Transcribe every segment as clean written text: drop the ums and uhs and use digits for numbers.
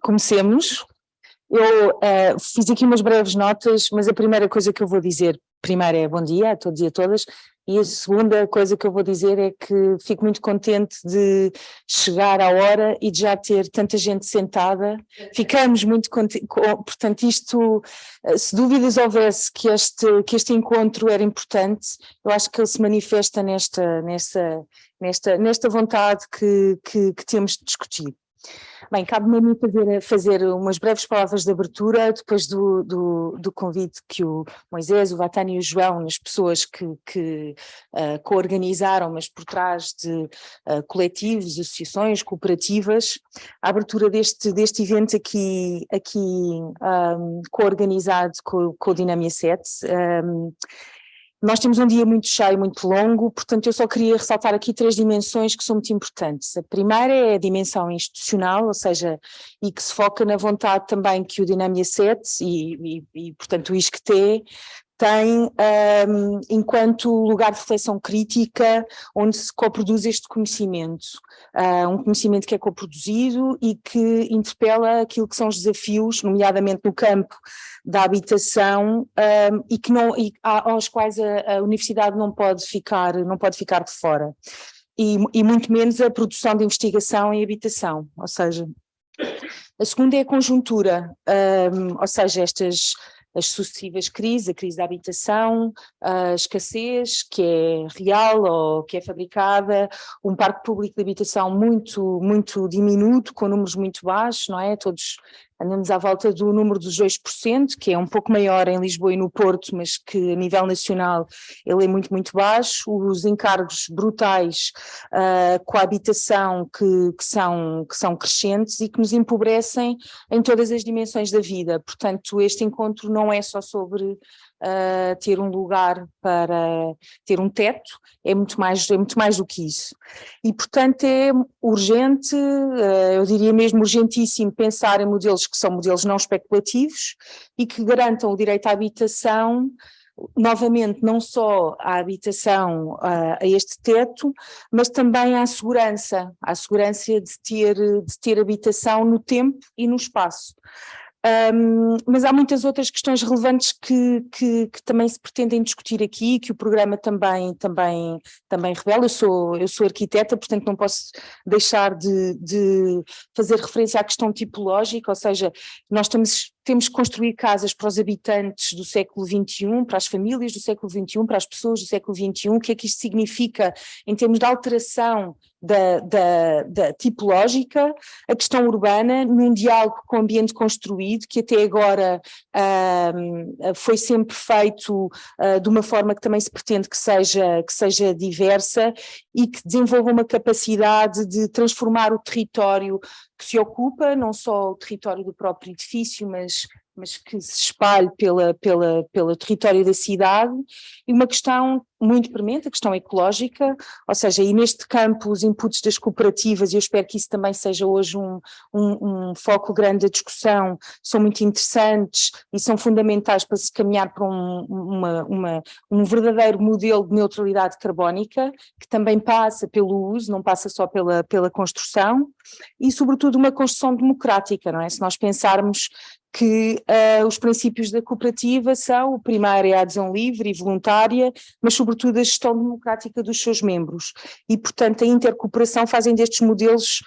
comecemos. Eu fiz aqui umas breves notas, mas a primeira coisa que eu vou dizer, primeiro é bom dia a todos e a todas, e a segunda coisa que eu vou dizer é que fico muito contente de chegar à hora e de já ter tanta gente sentada. Ficamos muito contentes, portanto isto, se dúvidas houvesse que este encontro era importante, eu acho que ele se manifesta nesta vontade que temos de discutir. Bem, cabe-me a mim fazer umas breves palavras de abertura, depois do convite que o Moisés, o Vatani e o João, as pessoas que co-organizaram, mas por trás de coletivos, associações, cooperativas, a abertura deste evento aqui co-organizado com o Dinâmia 7. Nós temos um dia muito cheio, muito longo, portanto eu só queria ressaltar aqui 3 dimensões que são muito importantes. A primeira é a dimensão institucional, ou seja, e que se foca na vontade também que o Dinâmia 7 e portanto o ISCTE tem enquanto lugar de reflexão crítica onde se coproduz este conhecimento, um conhecimento que é coproduzido e que interpela aquilo que são os desafios, nomeadamente no campo da habitação, aos quais a universidade não pode ficar de fora, e muito menos a produção de investigação em habitação, ou seja, a segunda é a conjuntura, ou seja, as sucessivas crises, a crise da habitação, a escassez que é real ou que é fabricada, um parque público de habitação muito, muito diminuto, com números muito baixos, não é? Todos andamos à volta do número dos 2%, que é um pouco maior em Lisboa e no Porto, mas que a nível nacional ele é muito, muito baixo. Os encargos brutais com a habitação que são crescentes e que nos empobrecem em todas as dimensões da vida. Portanto, este encontro não é só sobre ter um lugar para ter um teto, é muito mais do que isso. E, portanto, é urgente, eu diria mesmo urgentíssimo, pensar em modelos que são modelos não especulativos e que garantam o direito à habitação, novamente não só à habitação, a este teto, mas também à segurança de ter habitação no tempo e no espaço. Mas há muitas outras questões relevantes que também se pretendem discutir aqui, que o programa também revela. Eu sou arquiteta, portanto não posso deixar de fazer referência à questão tipológica, ou seja, nós temos que construir casas para os habitantes do século XXI, para as famílias do século XXI, para as pessoas do século XXI. O que é que isto significa em termos de alteração da tipológica, a questão urbana, num diálogo com o ambiente construído, que até agora foi sempre feito de uma forma que também se pretende que seja diversa e que desenvolva uma capacidade de transformar o território que se ocupa, não só o território do próprio edifício, mas que se espalhe pelo território da cidade, e uma questão muito premente, a questão ecológica, ou seja, e neste campo os inputs das cooperativas, e eu espero que isso também seja hoje um foco grande da discussão, são muito interessantes e são fundamentais para se caminhar para um verdadeiro modelo de neutralidade carbónica, que também passa pelo uso, não passa só pela construção, e sobretudo uma construção democrática, não é? Se nós pensarmos que os princípios da cooperativa são, o primeiro é a adesão livre e voluntária, mas sobretudo a gestão democrática dos seus membros, e portanto a intercooperação fazem destes modelos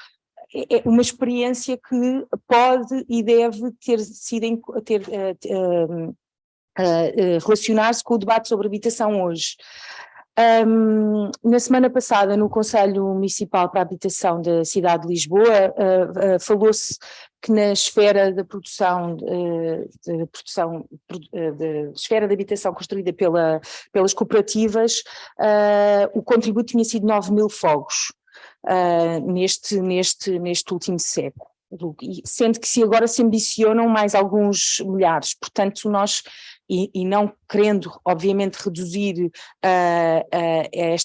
uma experiência que pode e deve relacionar-se com o debate sobre habitação hoje. Na semana passada, no Conselho Municipal para a Habitação da cidade de Lisboa, falou-se que na esfera da esfera de habitação construída pelas cooperativas, o contributo tinha sido 9.000 fogos neste último século. Sendo que agora se ambicionam mais alguns milhares, portanto nós, e não querendo obviamente reduzir a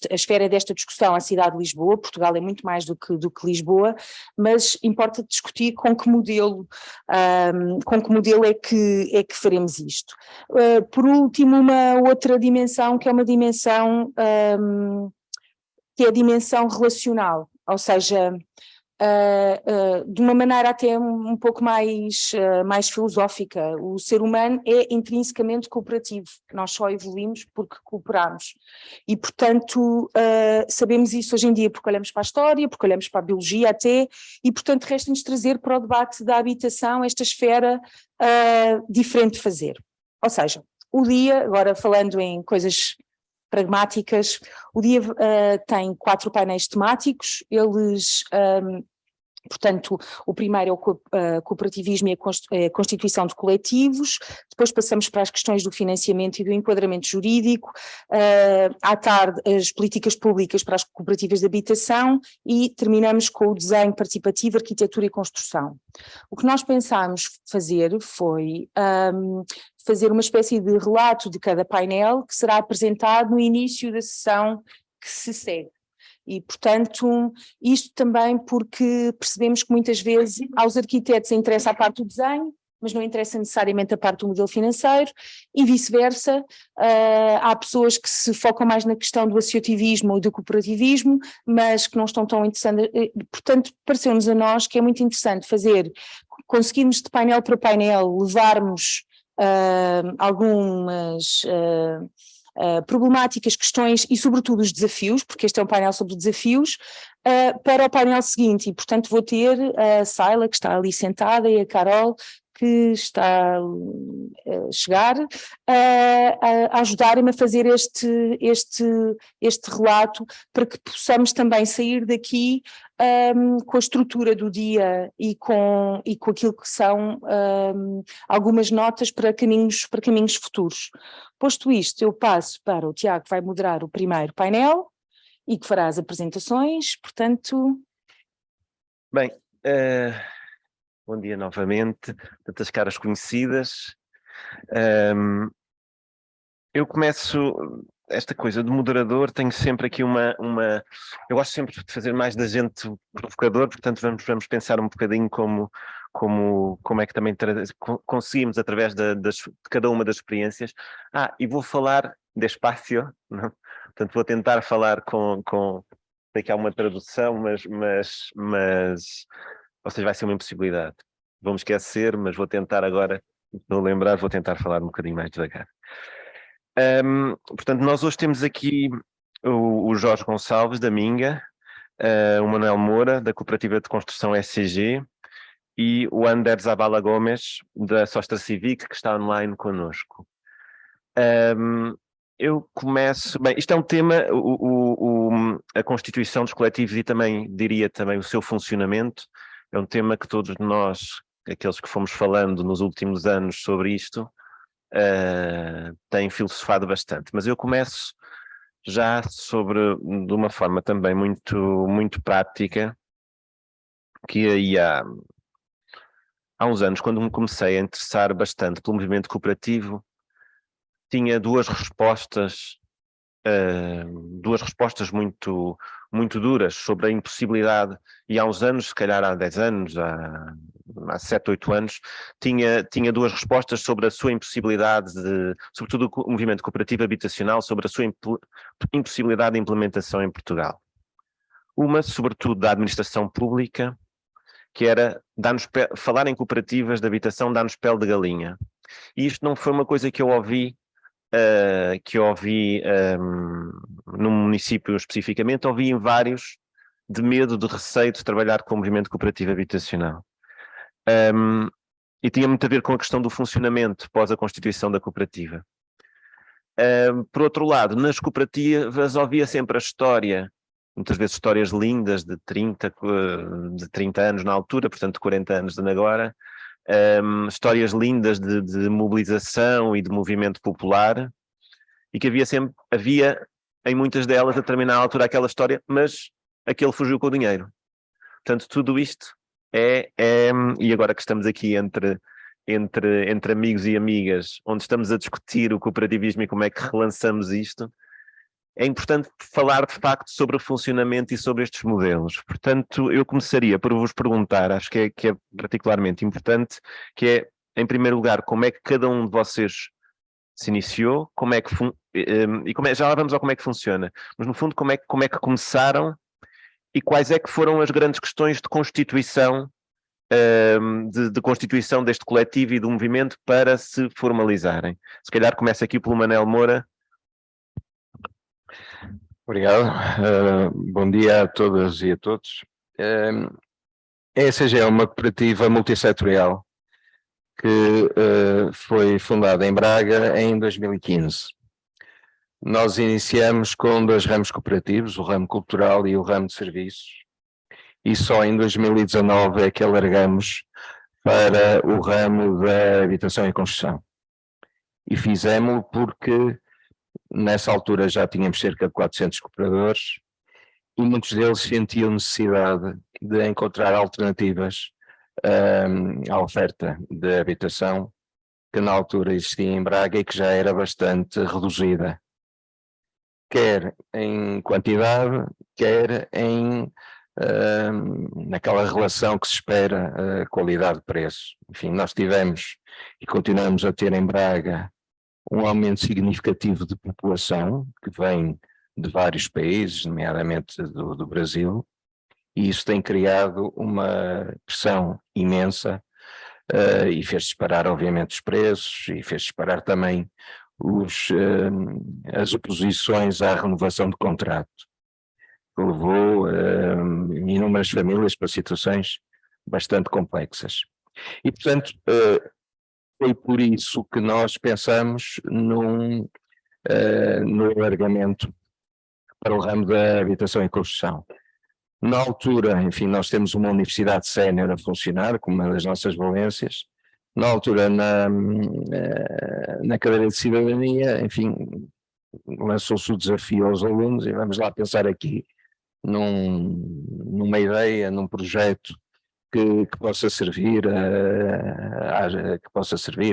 esfera desta discussão à cidade de Lisboa, Portugal é muito mais do que Lisboa, mas importa discutir com que modelo é que faremos isto. Por último, uma outra dimensão que é uma dimensão que é a dimensão relacional, ou seja, de uma maneira até um pouco mais filosófica. O ser humano é intrinsecamente cooperativo, nós só evoluímos porque cooperamos. E, portanto, sabemos isso hoje em dia porque olhamos para a história, porque olhamos para a biologia até, e, portanto, resta-nos trazer para o debate da habitação esta esfera diferente de fazer. Ou seja, o dia, agora falando em coisas pragmáticas, o dia tem 4 painéis temáticos, eles, portanto, o primeiro é o cooperativismo e a constituição de coletivos, depois passamos para as questões do financiamento e do enquadramento jurídico, à tarde as políticas públicas para as cooperativas de habitação e terminamos com o desenho participativo, arquitetura e construção. O que nós pensámos fazer foi fazer uma espécie de relato de cada painel que será apresentado no início da sessão que se segue. E, portanto, isto também porque percebemos que muitas vezes aos arquitetos interessa a parte do desenho, mas não interessa necessariamente a parte do modelo financeiro, e vice-versa. Há pessoas que se focam mais na questão do associativismo ou do cooperativismo, mas que não estão tão interessadas. Portanto, pareceu-nos a nós que é muito interessante conseguirmos de painel para painel levarmos algumas problemáticas, questões e sobretudo os desafios, porque este é um painel sobre desafios, para o painel seguinte, e portanto vou ter a Saila, que está ali sentada, e a Carol, que está a chegar, a ajudarem-me a fazer este relato, para que possamos também sair daqui com a estrutura do dia e com aquilo que são algumas notas para caminhos futuros. Posto isto, eu passo para o Tiago, que vai moderar o primeiro painel e que fará as apresentações, portanto... Bem, bom dia novamente, tantas caras conhecidas. Eu começo, esta coisa de moderador, tenho sempre aqui eu gosto sempre de fazer mais da gente provocador, portanto vamos pensar um bocadinho como é que também conseguimos através de cada uma das experiências. E vou falar despacio, não? Portanto vou tentar falar sei que há uma tradução, mas ou seja, vai ser uma impossibilidade. Vou-me esquecer, mas vou tentar agora, vou lembrar, vou tentar falar um bocadinho mais devagar. Portanto, nós hoje temos aqui o Jorge Gonçalves, da Minga, o Manuel Moura, da Cooperativa de Construção SCG, e o Ander Zabala Gomes, da Sostra Civic, que está online connosco. Eu começo... Bem, isto é um tema, a constituição dos coletivos e também, diria também, o seu funcionamento, é um tema que todos nós, aqueles que fomos falando nos últimos anos sobre isto, têm filosofado bastante. Mas eu começo já de uma forma também muito prática, que aí há uns anos, quando me comecei a interessar bastante pelo movimento cooperativo, tinha duas respostas muito duras sobre a impossibilidade, e há uns anos, se calhar há 10 anos, há 7, 8 anos, tinha duas respostas sobre a sua impossibilidade sobretudo o movimento cooperativo habitacional, sobre a sua impossibilidade de implementação em Portugal. Uma, sobretudo, da administração pública, que era falar em cooperativas de habitação dá-nos pele de galinha. E isto não foi uma coisa que eu ouvi num município especificamente, ouvi em vários, de medo, de receio de trabalhar com o movimento cooperativo habitacional. E tinha muito a ver com a questão do funcionamento pós a constituição da cooperativa. Por outro lado, nas cooperativas ouvia sempre a história, muitas vezes histórias lindas de 30 anos na altura, portanto 40 anos de agora, histórias lindas de mobilização e de movimento popular, e que havia em muitas delas a determinada altura aquela história, mas aquele fugiu com o dinheiro. Portanto, tudo isto e agora que estamos aqui entre amigos e amigas, onde estamos a discutir o cooperativismo e como é que relançamos isto, é importante falar de facto sobre o funcionamento e sobre estes modelos. Portanto, eu começaria por vos perguntar, acho que é particularmente importante, que é, em primeiro lugar, como é que cada um de vocês se iniciou, já lá vamos ao como é que funciona, mas no fundo como é que começaram e quais é que foram as grandes questões de constituição, de constituição deste coletivo e do movimento para se formalizarem? Se calhar começa aqui pelo Manel Moura. Obrigado. Bom dia a todas e a todos. A ESG é uma cooperativa multissetorial que foi fundada em Braga em 2015. Nós iniciamos com 2 ramos cooperativos, o ramo cultural e o ramo de serviços, e só em 2019 é que alargamos para o ramo da habitação e construção. E fizemos-o porque nessa altura já tínhamos cerca de 400 cooperadores e muitos deles sentiam necessidade de encontrar alternativas à oferta de habitação que na altura existia em Braga e que já era bastante reduzida, quer em quantidade, quer naquela relação que se espera qualidade-preço. Enfim, nós tivemos e continuamos a ter em Braga um aumento significativo de população que vem de vários países, nomeadamente do Brasil, e isso tem criado uma pressão imensa e fez disparar obviamente os preços e fez disparar também as oposições à renovação de contrato, que levou inúmeras famílias para situações bastante complexas. E portanto foi por isso que nós pensamos no alargamento para o ramo da habitação e construção. Na altura, enfim, nós temos uma universidade sénior a funcionar, como uma das nossas valências. Na altura, na cadeira de cidadania, enfim, lançou-se o desafio aos alunos e vamos lá pensar aqui numa ideia, num projeto que possa servir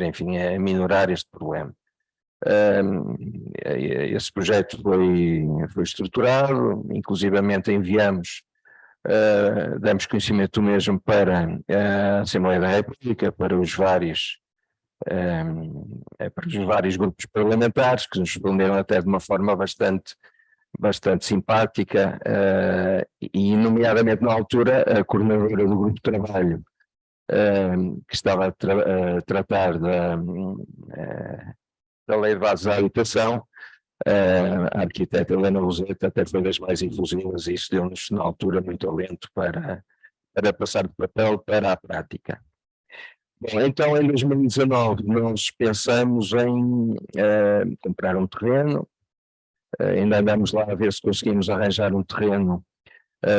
enfim, a minorar este problema. Esse projeto foi estruturado, inclusivamente enviamos, demos conhecimento do mesmo para a Assembleia da República, para os vários grupos parlamentares, que nos responderam até de uma forma bastante simpática, e nomeadamente na altura a coordenadora do grupo de trabalho que estava a tratar da Lei de Bases da Habitação, a arquiteta Helena Roseta até foi das mais inclusivas e isso deu-nos na altura muito alento para passar do papel para a prática. Bom, então em 2019 nós pensamos em comprar um terreno, ainda andamos lá a ver se conseguimos arranjar um terreno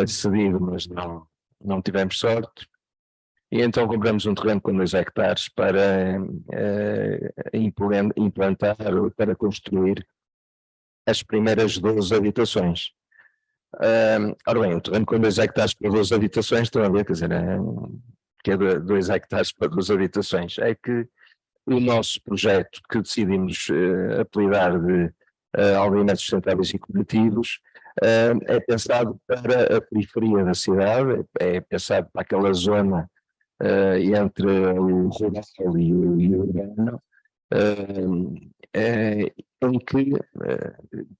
cedido, mas não tivemos sorte. E então compramos um terreno com 2 hectares para implantar, para construir as primeiras 12 habitações. Ora bem, um terreno com 2 hectares para 12 habitações, estão a ver, quer dizer, que é 2 hectares para 12 habitações. É que o nosso projeto, que decidimos apelidar de Aldeia Sustentáveis e Cooperativos, é pensado para a periferia da cidade, é pensado para aquela zona entre o rural e o urbano, em que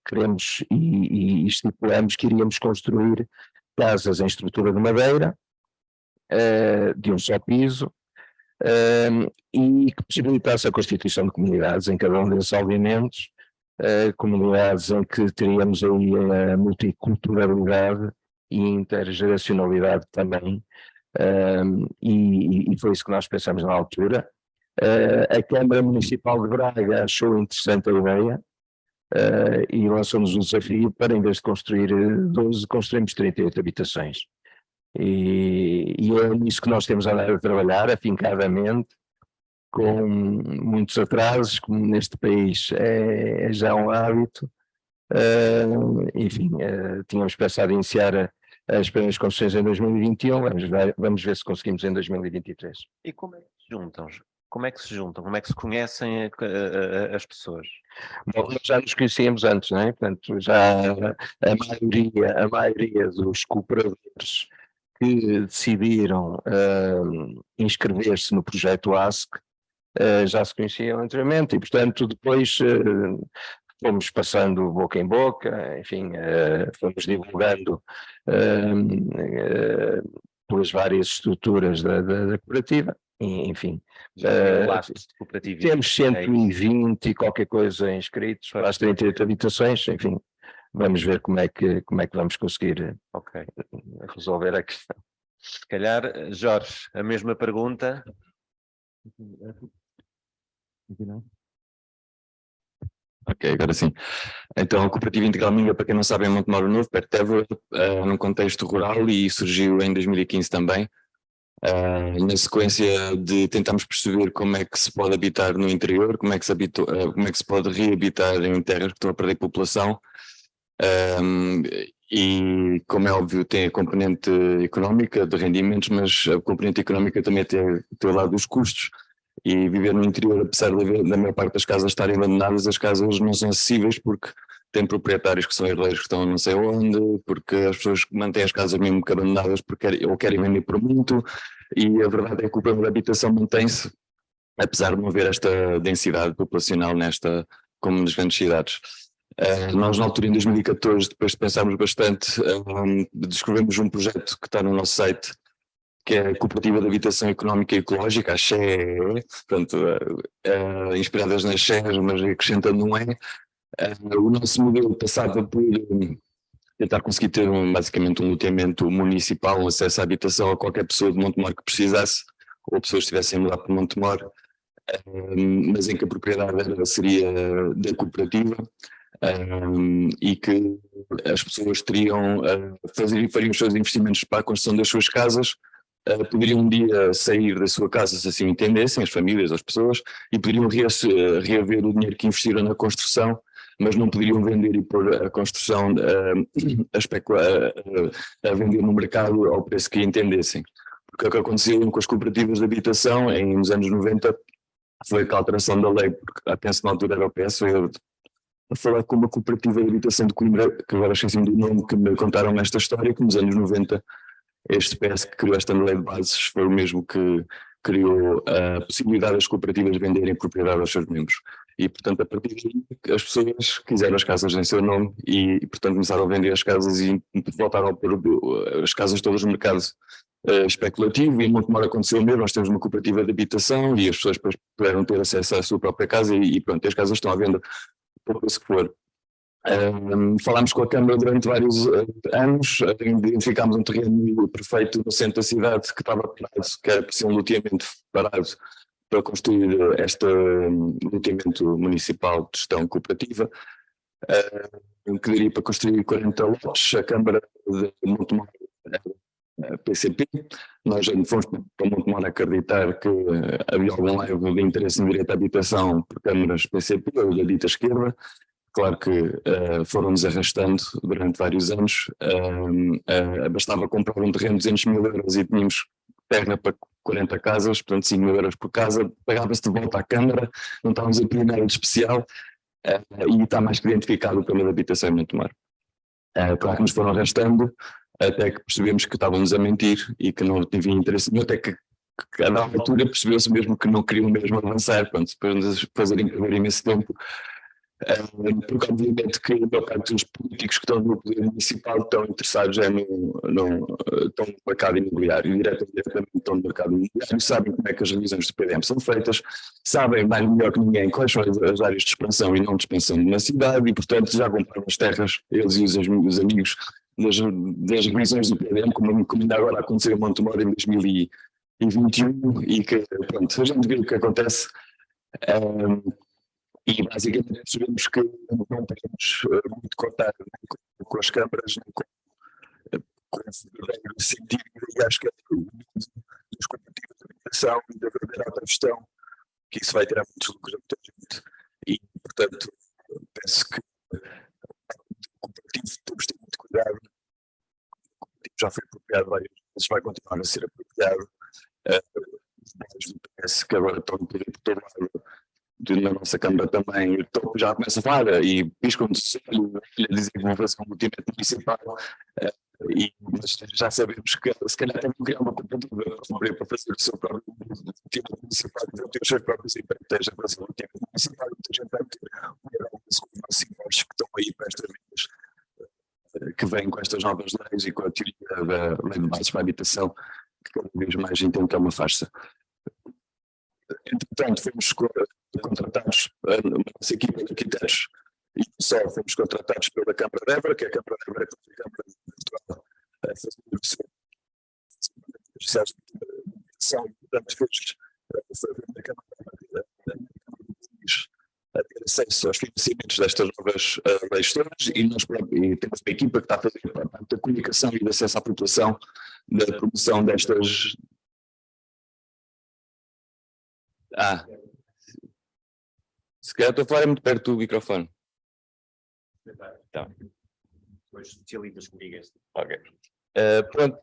queremos e estipulamos que iríamos construir casas em estrutura de madeira, de um só piso, e que possibilitasse a constituição de comunidades em cada um desses aldeamentos, comunidades em que teríamos aí a multiculturalidade e intergeracionalidade também, e foi isso que nós pensamos na altura. A Câmara Municipal de Braga achou interessante a ideia e lançou-nos um desafio para, em vez de construir 12, construímos 38 habitações. E é nisso que nós temos andado a trabalhar, afincadamente, com muitos atrasos, como neste país é já um hábito. Enfim, tínhamos pensado em iniciar as primeiras construções em 2021, vamos ver se conseguimos em 2023. E como é que se juntam? Como é que se juntam? Como é que se conhecem as pessoas? Bom, nós já nos conhecíamos antes, não é? Portanto, já a maioria dos cooperadores que decidiram inscrever-se no projeto ASC já se conheciam anteriormente e, portanto, depois fomos passando boca em boca, enfim, fomos divulgando pelas várias estruturas da cooperativa, enfim. Já tem um lastro de cooperativismo. Temos 120 e qualquer coisa inscritos para as 38 habitações, enfim, vamos ver como é que vamos conseguir resolver a questão. Se calhar, Jorge, a mesma pergunta. Ok, agora sim. Então, a Cooperativa Integral Minga, para quem não sabe, é em Montemoro Novo, perto de Évora, num contexto rural, e surgiu em 2015 também, na sequência de tentarmos perceber como é que se pode habitar no interior, como é que se pode reabitar em terras que estão a perder população, e, como é óbvio, tem a componente económica de rendimentos, mas a componente económica também tem o lado dos custos. E viver no interior, apesar da maior parte das casas estarem abandonadas, as casas não são acessíveis porque tem proprietários que são herdeiros que estão não sei onde, porque as pessoas mantêm as casas mesmo que abandonadas porque ou querem vender por muito, e a verdade é que o problema da habitação mantém-se, apesar de não haver esta densidade populacional como nas grandes cidades. Nós, na altura, em 2014, depois de pensarmos bastante, descrevemos um projeto que está no nosso site, que é a Cooperativa de Habitação Económica e Ecológica, a CHE, portanto, inspiradas nas CHEs, mas acrescentando um E. O nosso modelo passava por tentar conseguir ter basicamente um loteamento municipal, um acesso à habitação a qualquer pessoa de Montemor que precisasse, ou pessoas que estivessem a mudar para Montemor, mas em que a propriedade seria da cooperativa, e que as pessoas teriam fariam os seus investimentos para a construção das suas casas, poderiam um dia sair da sua casa se assim entendessem, as famílias, as pessoas, e poderiam reaver o dinheiro que investiram na construção, mas não poderiam vender e pôr a construção a vender no mercado ao preço que entendessem. Porque o que aconteceu com as cooperativas de habitação nos anos 90 foi a alteração da lei, porque penso na altura era o PS, a falar com uma cooperativa de habitação de Coimbra, que agora esqueci-me do nome, que me contaram esta história, que nos anos 90 este PS que criou esta lei de bases foi o mesmo que criou a possibilidade das cooperativas venderem propriedade aos seus membros. E, portanto, a partir daí, as pessoas quiseram as casas em seu nome e portanto, começaram a vender as casas e voltaram a pôr as casas todas no mercado especulativo, e em Montemor aconteceu o mesmo. Nós temos uma cooperativa de habitação e as pessoas depois puderam ter acesso à sua própria casa e pronto, as casas estão à venda por preço que for. Falámos com a Câmara durante vários anos, identificámos um terreno perfeito no centro da cidade que estava parado, que era para ser um loteamento parado para construir este loteamento municipal de gestão cooperativa, que daria para construir 40 lotes. A Câmara de Montemor, a PCP, nós fomos para Montemor acreditar que havia algum leve de interesse no direito à habitação por câmaras PCP ou da dita esquerda. Claro que foram-nos arrastando durante vários anos, bastava comprar um terreno de 200 mil euros e tínhamos terra para 40 casas, portanto 5 mil euros por casa, pagava-se de volta à Câmara, não estávamos a pedir nada de especial, e está mais que identificado o problema da habitação em Montemor. Claro que nos foram arrastando, até que percebemos que estávamos a mentir e que não havia interesse nenhum, até que a dada altura percebeu-se mesmo que não queriam mesmo avançar, pronto, depois de fazerem perder imenso tempo. Porque obviamente que a maior parte dos políticos que estão no poder municipal estão interessados estão no mercado imobiliário, diretamente estão no mercado imobiliário, sabem como é que as revisões do PDM são feitas, sabem mais melhor que ninguém quais são as áreas de expansão e não de expansão de uma cidade, e portanto já compraram as terras, eles e os amigos das revisões do PDM, como ainda agora aconteceu em Montemor em 2021, e que pronto, a gente vê o que acontece. E basicamente percebemos que não podemos muito contar com as câmaras, nem com o sentido, e acho que é dos cooperativos de habitação e da verdadeira autogestão, que isso vai tirar muitos lucros a muita gente. E, portanto, penso que o cooperativo temos de ter muito cuidado. O cooperativo já foi apropriado várias vezes, vai continuar a ser apropriado. Os bairros do PS que agora estão no poder por todo lado, na nossa Câmara também, já começa a falar e piscam de olho, dizem que vão fazer um loteamento municipal, Mas já sabemos que se calhar tem que criar uma cooperativa para fazer o seu próprio time municipal, ter os seus próprios empreiteiros a fazer o time municipal, muita gente vai ter alguns que estão aí para estas vidas, que vêm com estas novas leis e com a teoria da lei de bases para a habitação, que cada vez mais entendo que é uma farsa. Entretanto, fomos contratados, a nossa equipa de arquitetos, e só fomos contratados pela Câmara de Évora, que é a Câmara de Évora, que é a Câmara de Portugal, a fazer portanto, foi a Câmara a ter acesso aos financiamentos destas novas leis todas, e nós e temos uma equipa que está a fazer a parte da comunicação e de acesso à população, da promoção destas. Se calhar estou a falar muito perto do microfone. Tá. Depois especialistas comigo. Ok. Pronto,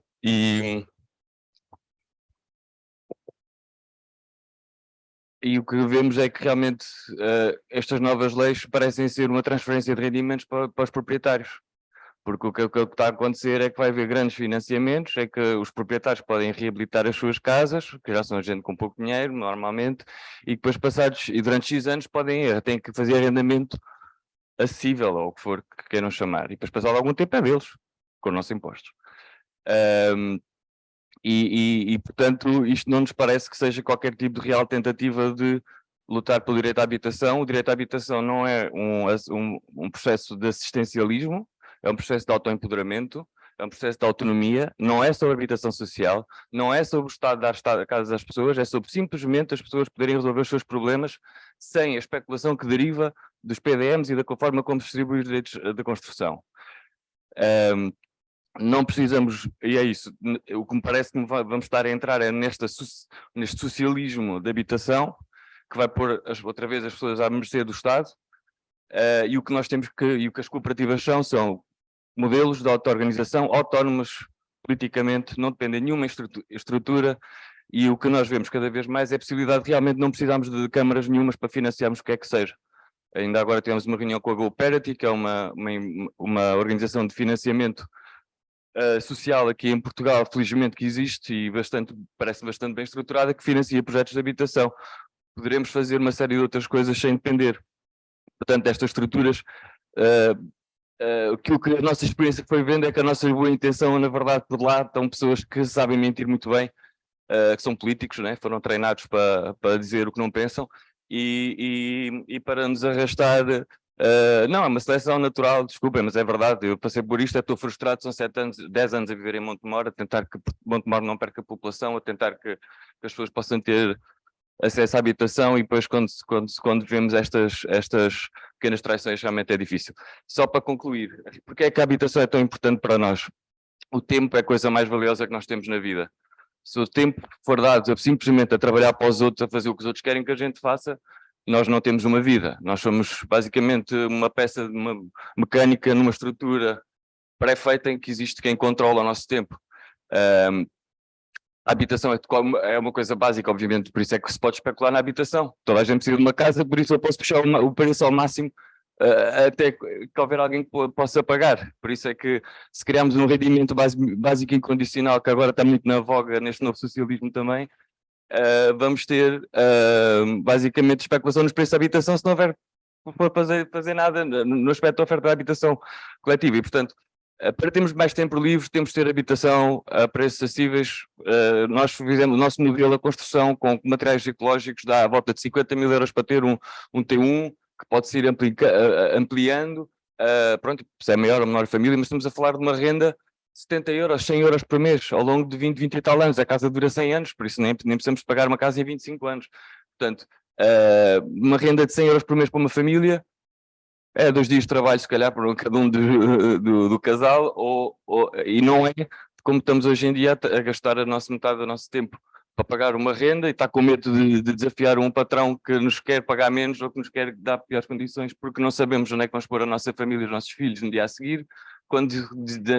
e o que vemos é que realmente estas novas leis parecem ser uma transferência de rendimentos para os proprietários. Porque o que está a acontecer é que vai haver grandes financiamentos, é que os proprietários podem reabilitar as suas casas, que já são gente com pouco dinheiro, normalmente, e depois e durante X anos têm que fazer arrendamento acessível, ou o que for que queiram chamar, e depois passado algum tempo é deles, com os nossos impostos. Portanto, isto não nos parece que seja qualquer tipo de real tentativa de lutar pelo direito à habitação. O direito à habitação não é um processo de assistencialismo, é um processo de autoempoderamento, é um processo de autonomia, não é sobre habitação social, não é sobre o Estado dar casas às pessoas, é sobre simplesmente as pessoas poderem resolver os seus problemas sem a especulação que deriva dos PDMs e da forma como se distribui os direitos da construção. Não precisamos, e é isso, o que me parece que vamos estar a entrar é neste socialismo de habitação, que vai pôr outra vez as pessoas à mercê do Estado, e o que nós temos e o que as cooperativas são modelos de auto-organização autónomos politicamente, não dependem de nenhuma estrutura, e o que nós vemos cada vez mais é a possibilidade de realmente não precisarmos de câmaras nenhumas para financiarmos o que é que seja. Ainda agora tivemos uma reunião com a GoParity, que é uma organização de financiamento social aqui em Portugal, felizmente que existe e parece bastante bem estruturada, que financia projetos de habitação. Poderemos fazer uma série de outras coisas sem depender, portanto, destas estruturas. Aquilo que a nossa experiência foi vendo é que a nossa boa intenção, na verdade, por lá estão pessoas que sabem mentir muito bem, que são políticos, né? Foram treinados para dizer o que não pensam, e para nos arrastar. Não, é uma seleção natural, desculpem, mas é verdade, eu passei por isto, estou frustrado, são 10 anos a viver em Montemor, a tentar que Montemor não perca a população, a tentar que as pessoas possam ter acesso à habitação, e depois quando vemos estas pequenas traições realmente é difícil. Só para concluir, porque é que a habitação é tão importante para nós? O tempo é a coisa mais valiosa que nós temos na vida. Se o tempo for dado simplesmente a trabalhar para os outros, a fazer o que os outros querem que a gente faça, nós não temos uma vida. Nós somos basicamente uma peça de uma mecânica numa estrutura pré-feita em que existe quem controla o nosso tempo. A habitação é uma coisa básica, obviamente, por isso é que se pode especular na habitação. Toda a gente precisa de uma casa, por isso eu posso puxar o preço ao máximo até que houver alguém que possa pagar. Por isso é que se criarmos um rendimento básico e incondicional, que agora está muito na voga neste novo socialismo também, vamos ter basicamente especulação nos preços da habitação se não houver fazer nada no aspecto da oferta da habitação coletiva. E, portanto, para termos mais tempo livre, temos de ter habitação a preços acessíveis. Nós fizemos o nosso modelo de construção com materiais ecológicos, dá à volta de 50 mil euros para ter um T1, que pode-se ir ampliando. Pronto, se é maior ou menor família, mas estamos a falar de uma renda de 70 euros, 100 euros por mês, ao longo de 20 e tal anos. A casa dura 100 anos, por isso nem precisamos pagar uma casa em 25 anos. Portanto, uma renda de 100 euros por mês para uma família, é 2 dias de trabalho, se calhar, para cada um do casal, e não é como estamos hoje em dia a gastar metade do nosso tempo para pagar uma renda e está com medo de desafiar um patrão que nos quer pagar menos ou que nos quer dar piores condições, porque não sabemos onde é que vamos pôr a nossa família e os nossos filhos no dia a seguir, quando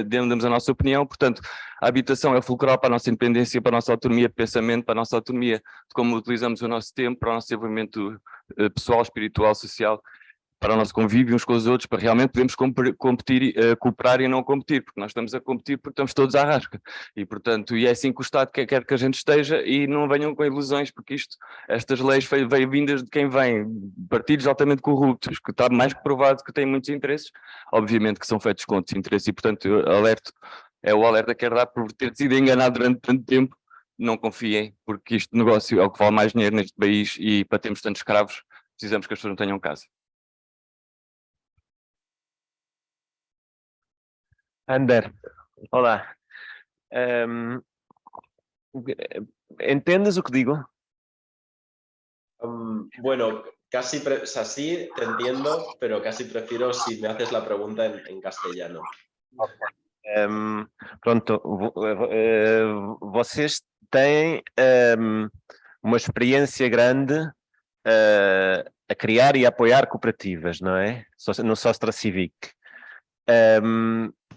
damos a nossa opinião. Portanto, a habitação é fulcral para a nossa independência, para a nossa autonomia de pensamento, para a nossa autonomia de como utilizamos o nosso tempo, para o nosso desenvolvimento pessoal, espiritual, social. para o nosso convívio uns com os outros, para realmente podermos competir, cooperar e não competir, porque nós estamos a competir porque estamos todos à rasca. E, portanto, é assim que o Estado quer que a gente esteja, e não venham com ilusões, porque estas leis veio vindas de quem vem, partidos altamente corruptos, que está mais que provado que têm muitos interesses, obviamente que são feitos com outros interesses, e, portanto, é o alerta que quero dar por ter sido enganado durante tanto tempo. Não confiem, porque este negócio é o que vale mais dinheiro neste país, e para termos tantos escravos, precisamos que as pessoas não tenham casa. Ander, olá. ¿Entiendes lo que digo? Bueno, casi, o sea, sí, te entiendo, pero casi prefiero si me haces la pregunta en castellano. Pronto, vocês têm uma experiência grande a criar e a apoiar cooperativas, não é? No Sostra Civic.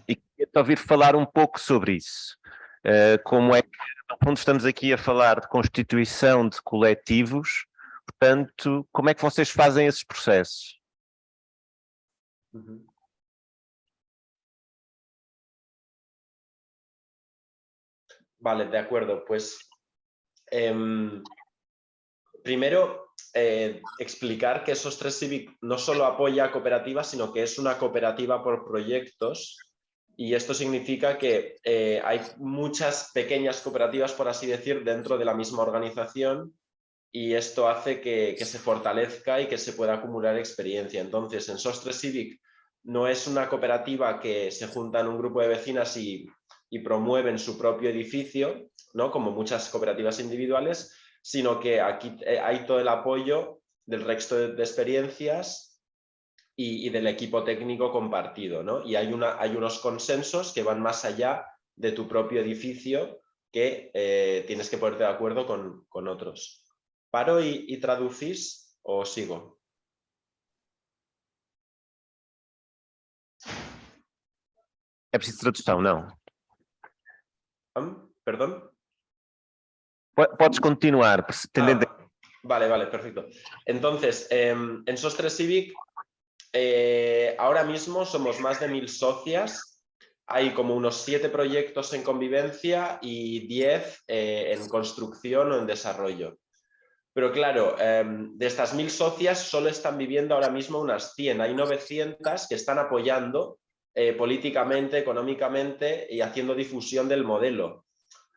E queria-te ouvir falar um pouco sobre isso. Como é que, no fundo, estamos aqui a falar de constituição de coletivos, portanto, como é que vocês fazem esses processos? Vale, de acuerdo. Pues primero explicar que Sostre Civic no solo apoya a cooperativas, sino que es una cooperativa por proyectos, y esto significa que hay muchas pequeñas cooperativas, por así decir, dentro de la misma organización, y esto hace que se fortalezca y que se pueda acumular experiencia. Entonces, en Sostre Civic no es una cooperativa que se juntan un grupo de vecinas y promueven su propio edificio, ¿no? Como muchas cooperativas individuales, sino que aquí hay todo el apoyo del resto de experiencias y del equipo técnico compartido, ¿no? Y hay unos consensos que van más allá de tu propio edificio, que tienes que ponerte de acuerdo con otros. ¿Paro y traducís o sigo? É preciso tradução, não? ¿Perdón? Podes continuar. Vale, perfecto. Entonces, en Sostre Civic ahora mismo somos más de 1000 socias. Hay como unos 7 proyectos en convivencia y 10 en construcción o en desarrollo. Pero claro, de estas 1000 socias solo están viviendo ahora mismo unas 100. Hay 900 que están apoyando políticamente, económicamente y haciendo difusión del modelo.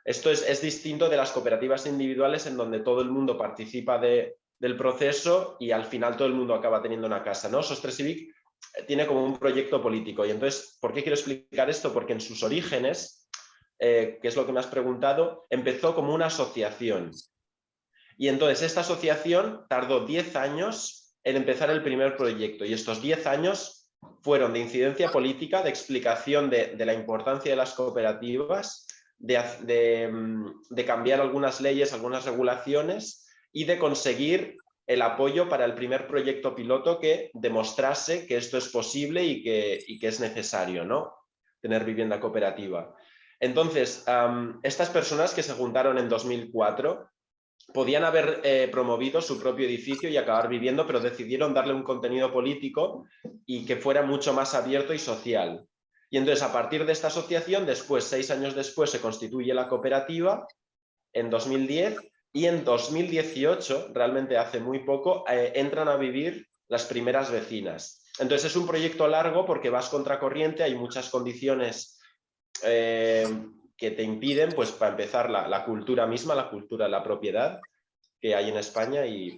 Esto es distinto de las cooperativas individuales, en donde todo el mundo participa del proceso y al final todo el mundo acaba teniendo una casa, ¿no? Sostre Civic tiene como un proyecto político. Y entonces, ¿por qué quiero explicar esto? Porque en sus orígenes, que es lo que me has preguntado, empezó como una asociación. Y entonces esta asociación tardó 10 años en empezar el primer proyecto, y estos 10 años fueron de incidencia política, de explicación de la importancia de las cooperativas, de cambiar algunas leyes, algunas regulaciones, y de conseguir el apoyo para el primer proyecto piloto que demostrase que esto es posible y que es necesario, ¿no? Tener vivienda cooperativa. Entonces, estas personas que se juntaron en 2004 podían haber promovido su propio edificio y acabar viviendo, pero decidieron darle un contenido político y que fuera mucho más abierto y social. Y entonces, a partir de esta asociación, después, 6 años después, se constituye la cooperativa en 2010, y en 2018, realmente hace muy poco, entran a vivir las primeras vecinas. Entonces es un proyecto largo porque vas contracorriente, hay muchas condiciones que te impiden, pues para empezar, la cultura misma, la cultura de la propiedad que hay en España, y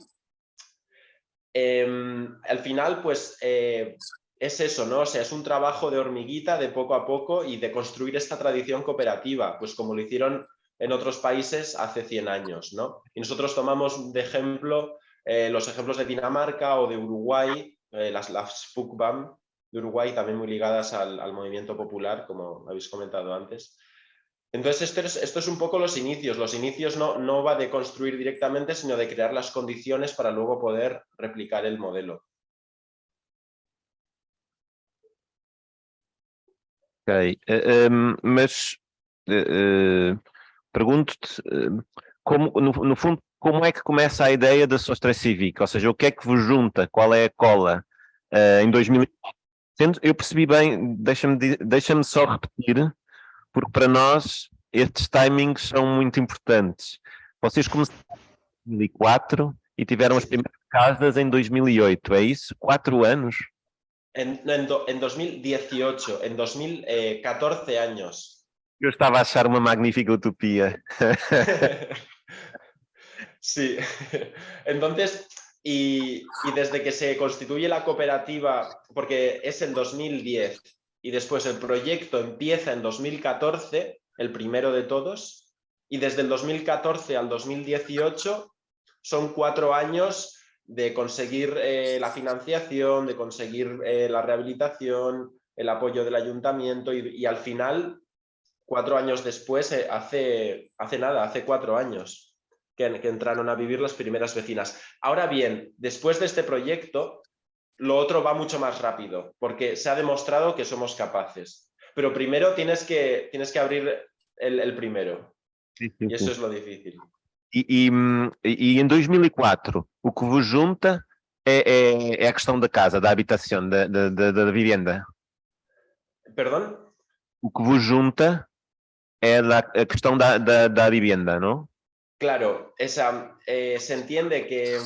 al final, pues es eso, ¿no? O sea, es un trabajo de hormiguita, de poco a poco, y de construir esta tradición cooperativa, pues como lo hicieron en otros países hace 100 años, ¿no? Y nosotros tomamos de ejemplo los ejemplos de Dinamarca o de Uruguay, las FUCBAM de Uruguay, también muy ligadas al movimiento popular, como habéis comentado antes. Entonces esto es un poco los inicios. Los inicios no va de construir directamente, sino de crear las condiciones para luego poder replicar el modelo. Ok, mas pergunto-te, no fundo, como é que começa a ideia da Sostre Civic? Ou seja, o que é que vos junta? Qual é a cola? em 2000. Eu percebi bem, deixa-me só repetir, porque para nós estes timings são muito importantes. Vocês começaram em 2004 e tiveram as primeiras casas em 2008, é isso? 4 anos? En 2018, en 2014 años. Eu estava a achar uma magnífica utopia. Sí. Entonces, y desde que se constituye la cooperativa, porque es en 2010, y después el proyecto empieza en 2014, el primero de todos, y desde el 2014 al 2018 son 4 años de conseguir la financiación, de conseguir la rehabilitación, el apoyo del ayuntamiento y al final, 4 años después, hace 4 años que entraron a vivir las primeras vecinas. Ahora bien, después de este proyecto, lo otro va mucho más rápido, porque se ha demostrado que somos capaces. Pero primero tienes que abrir el primero. Y eso es lo difícil. E em 2004, o que vos junta é a questão da casa, da habitação, da vivenda. ¿Perdón? O que vos junta é a questão da vivenda, não? Claro, se entiende que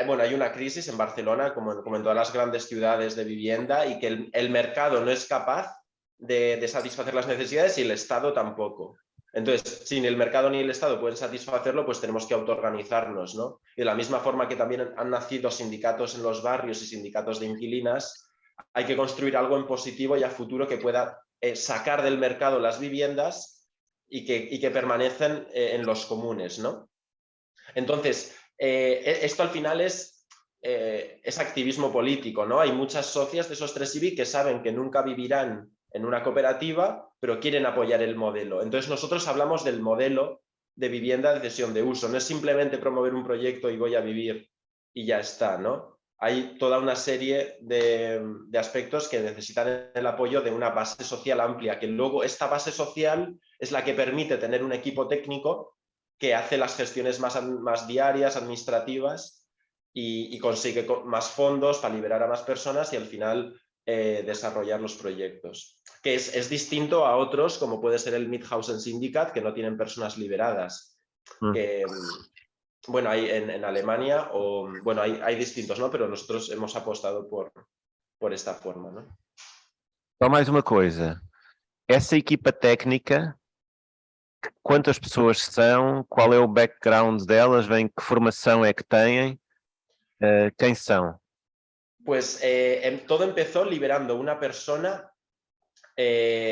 bueno, hay una crisis en Barcelona, como en todas las grandes ciudades de vivienda, y que el mercado no es capaz de satisfacer las necesidades y el Estado tampoco. Entonces, si ni el mercado ni el Estado pueden satisfacerlo, pues tenemos que autoorganizarnos, ¿no? Y de la misma forma que también han nacido sindicatos en los barrios y sindicatos de inquilinas, hay que construir algo en positivo y a futuro que pueda sacar del mercado las viviendas y que permanecen en los comunes, ¿no? Entonces, esto al final es activismo político, ¿no? Hay muchas socias de esos 3 IBI que saben que nunca vivirán en una cooperativa, pero quieren apoyar el modelo. Entonces nosotros hablamos del modelo de vivienda de cesión de uso. No es simplemente promover un proyecto y voy a vivir y ya está, ¿no? Hay toda una serie de aspectos que necesitan el apoyo de una base social amplia, que luego esta base social es la que permite tener un equipo técnico que hace las gestiones más diarias, administrativas, y consigue más fondos para liberar a más personas y al final desarrollar los proyectos. Que es distinto a otros, como puede ser el Mithausen Syndicate, que no tienen personas liberadas. Que, bueno, hay en Alemania, o bueno, hay distintos, ¿no? Pero nosotros hemos apostado por esta forma, ¿no? Só mais uma coisa. Essa equipa técnica, quantas pessoas são? Qual é o background delas? Que formação é que têm? Quem são? Pues todo empezó liberando una persona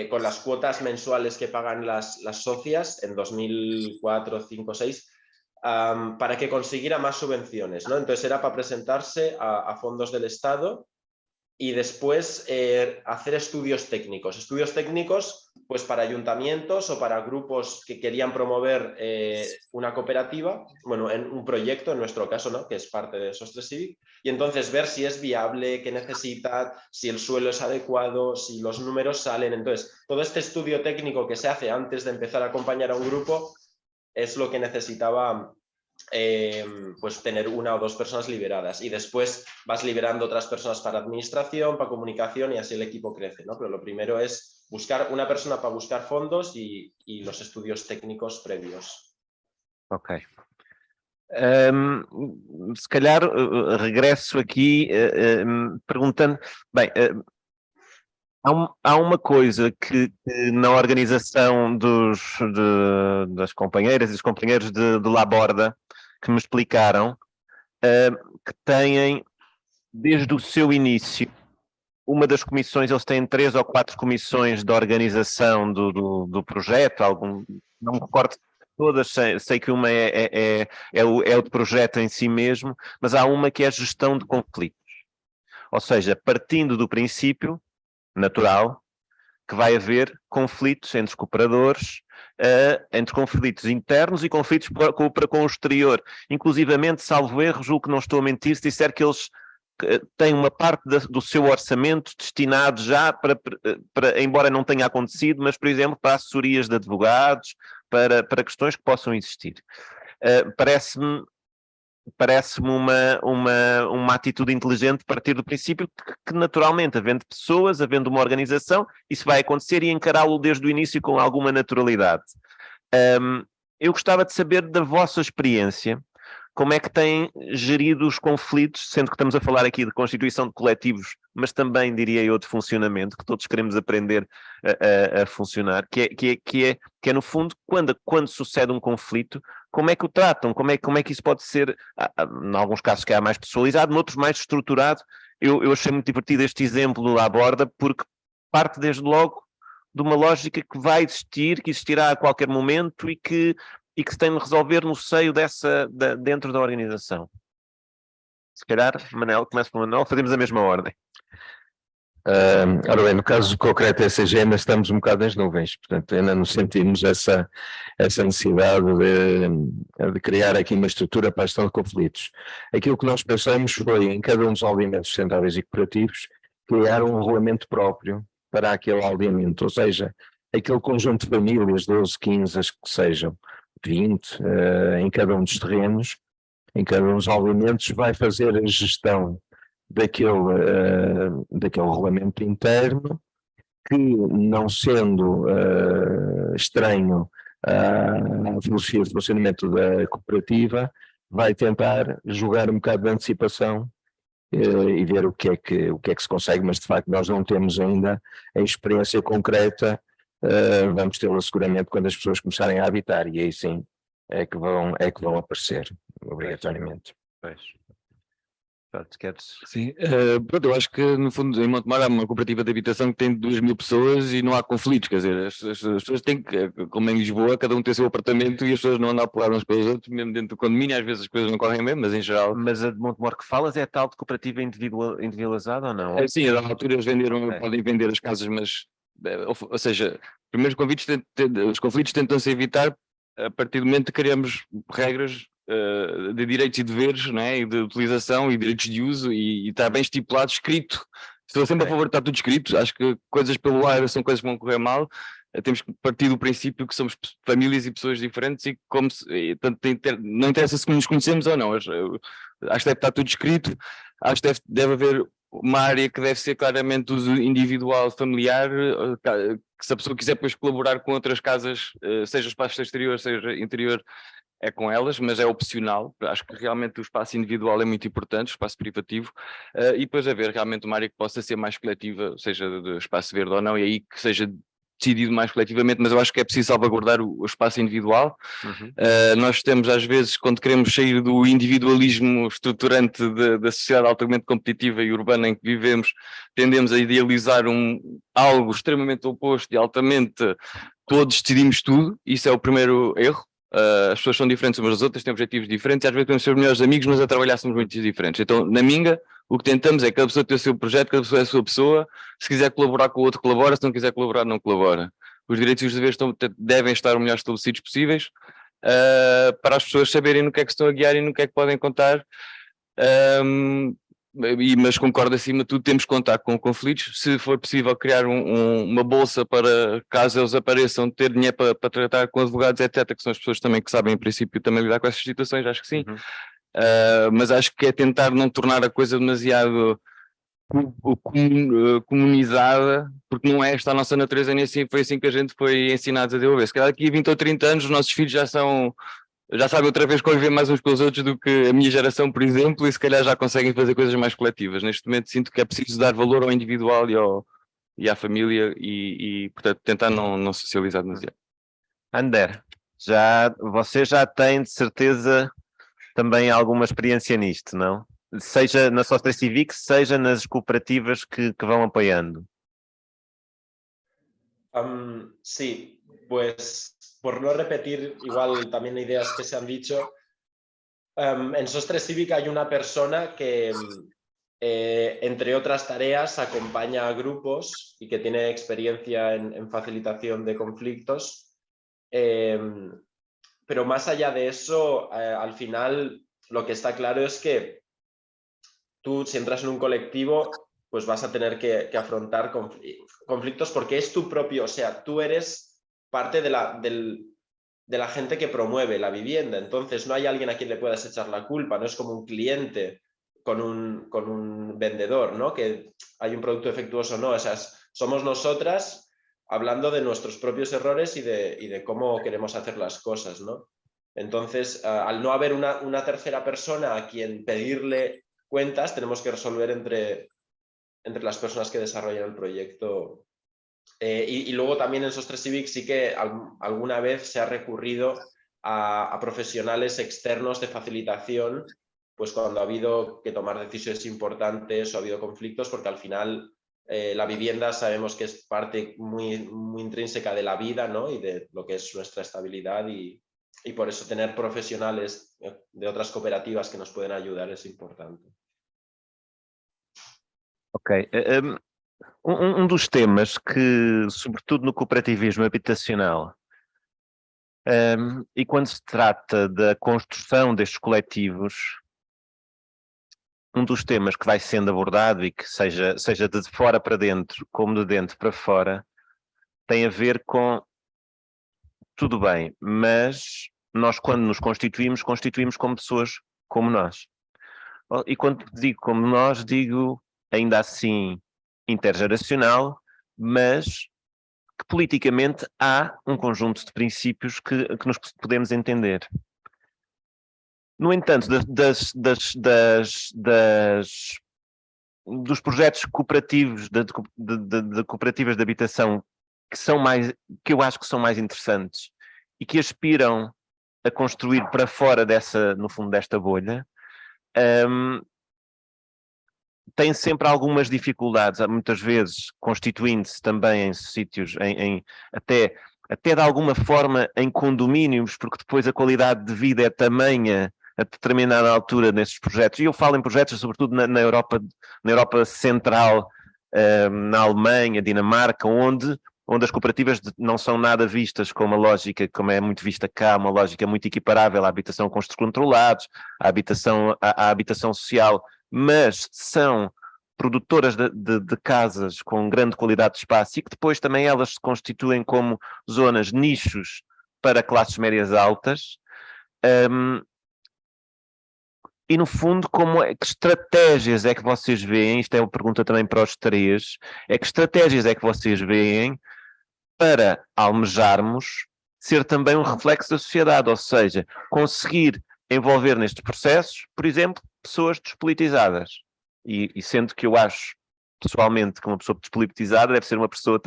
con las cuotas mensuales que pagan las socias en 2004, 5, 6, para que consiguiera más subvenciones, ¿no? Entonces era para presentarse a fondos del Estado y después hacer estudios técnicos pues para ayuntamientos o para grupos que querían promover una cooperativa, bueno, en un proyecto en nuestro caso, ¿no? Que es parte de esos 3 IBI, y entonces ver si es viable, qué necesita, si el suelo es adecuado, si los números salen. Entonces, todo este estudio técnico que se hace antes de empezar a acompañar a un grupo es lo que necesitaba pues tener 1 o 2 personas liberadas, y después vas liberando otras personas para administración, para comunicación, y así el equipo crece, ¿no? Pero lo primero es buscar una persona para buscar fondos y los estudios técnicos previos. Ok. Se calhar regresso aqui perguntando, bem, há uma coisa que na organização das companheiras e dos companheiros de Laborda que me explicaram, que têm, desde o seu início, uma das comissões, eles têm 3 ou 4 comissões de organização do projeto, não me recordo todas, sei que uma é o projeto em si mesmo, mas há uma que é a gestão de conflitos. Ou seja, partindo do princípio natural que vai haver conflitos entre os cooperadores, entre conflitos internos e conflitos para com o exterior. Inclusivamente, salvo erro, julgo que não estou a mentir, se disser que eles têm uma parte do seu orçamento destinado já para, embora não tenha acontecido, mas, por exemplo, para assessorias de advogados, para questões que possam existir. Parece-me parece-me uma atitude inteligente partir do princípio que naturalmente, havendo pessoas, havendo uma organização, isso vai acontecer e encará-lo desde o início com alguma naturalidade. Eu gostava de saber da vossa experiência, como é que têm gerido os conflitos, sendo que estamos a falar aqui de constituição de coletivos, mas também, diria eu, de funcionamento, que todos queremos aprender a funcionar, que é no fundo, quando sucede um conflito, como é que o tratam? Como é que isso pode ser, em alguns casos que é mais pessoalizado, noutros mais estruturado? Eu achei muito divertido este exemplo à borda, porque parte desde logo de uma lógica que vai existir, que existirá a qualquer momento e que se tem de resolver no seio dentro da organização. Se calhar, Manel, começa com o Manel, fazemos a mesma ordem. Ora bem, no caso concreto da ECG ainda estamos um bocado nas nuvens, portanto ainda não sentimos essa necessidade de criar aqui uma estrutura para a gestão de conflitos. Aquilo que nós pensamos foi, em cada um dos aldeamentos sustentáveis e cooperativos, criar um regulamento próprio para aquele aldeamento, ou seja, aquele conjunto de famílias, 12, 15, as que sejam, 20, em cada um dos terrenos, em cada um dos aldeamentos, vai fazer a gestão daquele regulamento interno, que, não sendo estranho à filosofia de funcionamento da cooperativa, vai tentar jogar um bocado de antecipação e ver o que é que se consegue, mas de facto nós não temos ainda a experiência concreta. Vamos tê-la seguramente quando as pessoas começarem a habitar, e aí sim é que vão aparecer, obrigatoriamente. Pois. Pronto, queres? Sim, pronto, eu acho que no fundo em Montemar há uma cooperativa de habitação que tem 2.000 pessoas e não há conflitos, quer dizer, as pessoas têm que, como em Lisboa, cada um tem o seu apartamento e as pessoas não andam a pular uns pelos outros, mesmo dentro do condomínio, às vezes as coisas não correm bem, mas em geral... Mas a de Montemor que falas é tal de cooperativa individualizada ou não? Sim, a altura eles podem vender as casas, mas, ou seja, primeiros os conflitos tentam-se evitar a partir do momento que criamos regras de direitos e deveres, não é? E de utilização e direitos de uso e está bem estipulado, escrito. Estou sempre a favor de estar tudo escrito. Acho que coisas pelo ar são coisas que vão correr mal. Temos que partir do princípio que somos famílias e pessoas diferentes e não interessa se nos conhecemos ou não. Acho que deve estar tudo escrito. Acho que deve haver uma área que deve ser claramente uso individual, familiar, que se a pessoa quiser depois colaborar com outras casas, seja espaço exterior, seja interior, é com elas, mas é opcional. Acho que realmente o espaço individual é muito importante, o espaço privativo, e depois haver realmente uma área que possa ser mais coletiva, seja de espaço verde ou não, e aí que seja decidido mais coletivamente, mas eu acho que é preciso salvaguardar o espaço individual. Nós temos às vezes, quando queremos sair do individualismo estruturante da sociedade altamente competitiva e urbana em que vivemos, tendemos a idealizar algo extremamente oposto e altamente todos decidimos tudo. Isso é o primeiro erro. As pessoas são diferentes umas das outras, têm objetivos diferentes, e às vezes podemos ser melhores amigos, mas a trabalhar somos muito diferentes. Então, na Minga, o que tentamos é que cada pessoa tem o seu projeto, cada pessoa é a sua pessoa. Se quiser colaborar com o outro, colabora. Se não quiser colaborar, não colabora. Os direitos e os deveres devem estar o melhor estabelecidos possíveis, para as pessoas saberem no que é que estão a guiar e no que é que podem contar. Mas concordo, acima de tudo, temos que contar com conflitos. Se for possível criar uma bolsa para, caso eles apareçam, ter dinheiro para tratar com advogados, etc., que são as pessoas também que sabem, em princípio, também lidar com essas situações, acho que sim. Mas acho que é tentar não tornar a coisa demasiado comunizada, porque não é esta a nossa natureza, nem assim, foi assim que a gente foi ensinado a desenvolver. Se calhar daqui a 20 ou 30 anos os nossos filhos já sabem outra vez conviver mais uns com os outros do que a minha geração, por exemplo, e se calhar já conseguem fazer coisas mais coletivas. Neste momento sinto que é preciso dar valor ao individual e à família e portanto, tentar não socializar demasiado. Ander, você já tem de certeza também alguma experiência nisto, não? Seja na Sostra Civic, seja nas cooperativas que vão apoiando. Sí, pues por no repetir igual también ideas que se han dicho, en Sostre Civic hay una persona que, entre otras tareas, acompaña a grupos y que tiene experiencia en facilitación de conflictos. Pero más allá de eso, al final lo que está claro es que tú, si entras en un colectivo, pues vas a tener que afrontar conflictos porque es tu propio, o sea, tú eres parte de de la gente que promueve la vivienda. Entonces no hay alguien a quien le puedas echar la culpa, no es como un cliente con un vendedor, ¿no? Que hay un producto defectuoso, no, o sea, somos nosotras hablando de nuestros propios errores y de cómo queremos hacer las cosas, ¿no? Entonces, al no haber una tercera persona a quien pedirle cuentas, tenemos que resolver entre las personas que desarrollan el proyecto. Y luego también en SOS3 Civic sí que alguna vez se ha recurrido a profesionales externos de facilitación, pues cuando ha habido que tomar decisiones importantes o ha habido conflictos, porque al final la vivienda sabemos que es parte muy, muy intrínseca de la vida, ¿no? Y de lo que es nuestra estabilidad, y por eso tener profesionales de otras cooperativas que nos pueden ayudar es importante. Ok. Dos temas que, sobretudo no cooperativismo habitacional, e quando se trata da construção destes coletivos, dos temas que vai sendo abordado e que seja de fora para dentro, como de dentro para fora, tem a ver com tudo bem, mas nós quando nos constituímos como pessoas como nós. E quando digo como nós, digo ainda assim intergeracional, mas que politicamente há um conjunto de princípios que nos podemos entender. No entanto, dos projetos cooperativos, de cooperativas de habitação que eu acho que são mais interessantes e que aspiram a construir para fora no fundo desta bolha, tem sempre algumas dificuldades, muitas vezes constituindo-se também em sítios, até de alguma forma em condomínios, porque depois a qualidade de vida é tamanha a determinada altura nesses projetos, e eu falo em projetos sobretudo na Europa Central, na Alemanha, Dinamarca, onde as cooperativas não são nada vistas com uma lógica, como é muito vista cá, uma lógica muito equiparável à habitação com custos controlados, à habitação social, mas são produtoras de casas com grande qualidade de espaço e que depois também elas se constituem como zonas, nichos para classes médias altas. E no fundo, que estratégias é que vocês veem, isto é uma pergunta também para os três, que estratégias é que vocês veem para almejarmos ser também um reflexo da sociedade, ou seja, conseguir envolver nestes processos, por exemplo, pessoas despolitizadas. E sendo que eu acho, pessoalmente, que uma pessoa despolitizada deve ser uma pessoa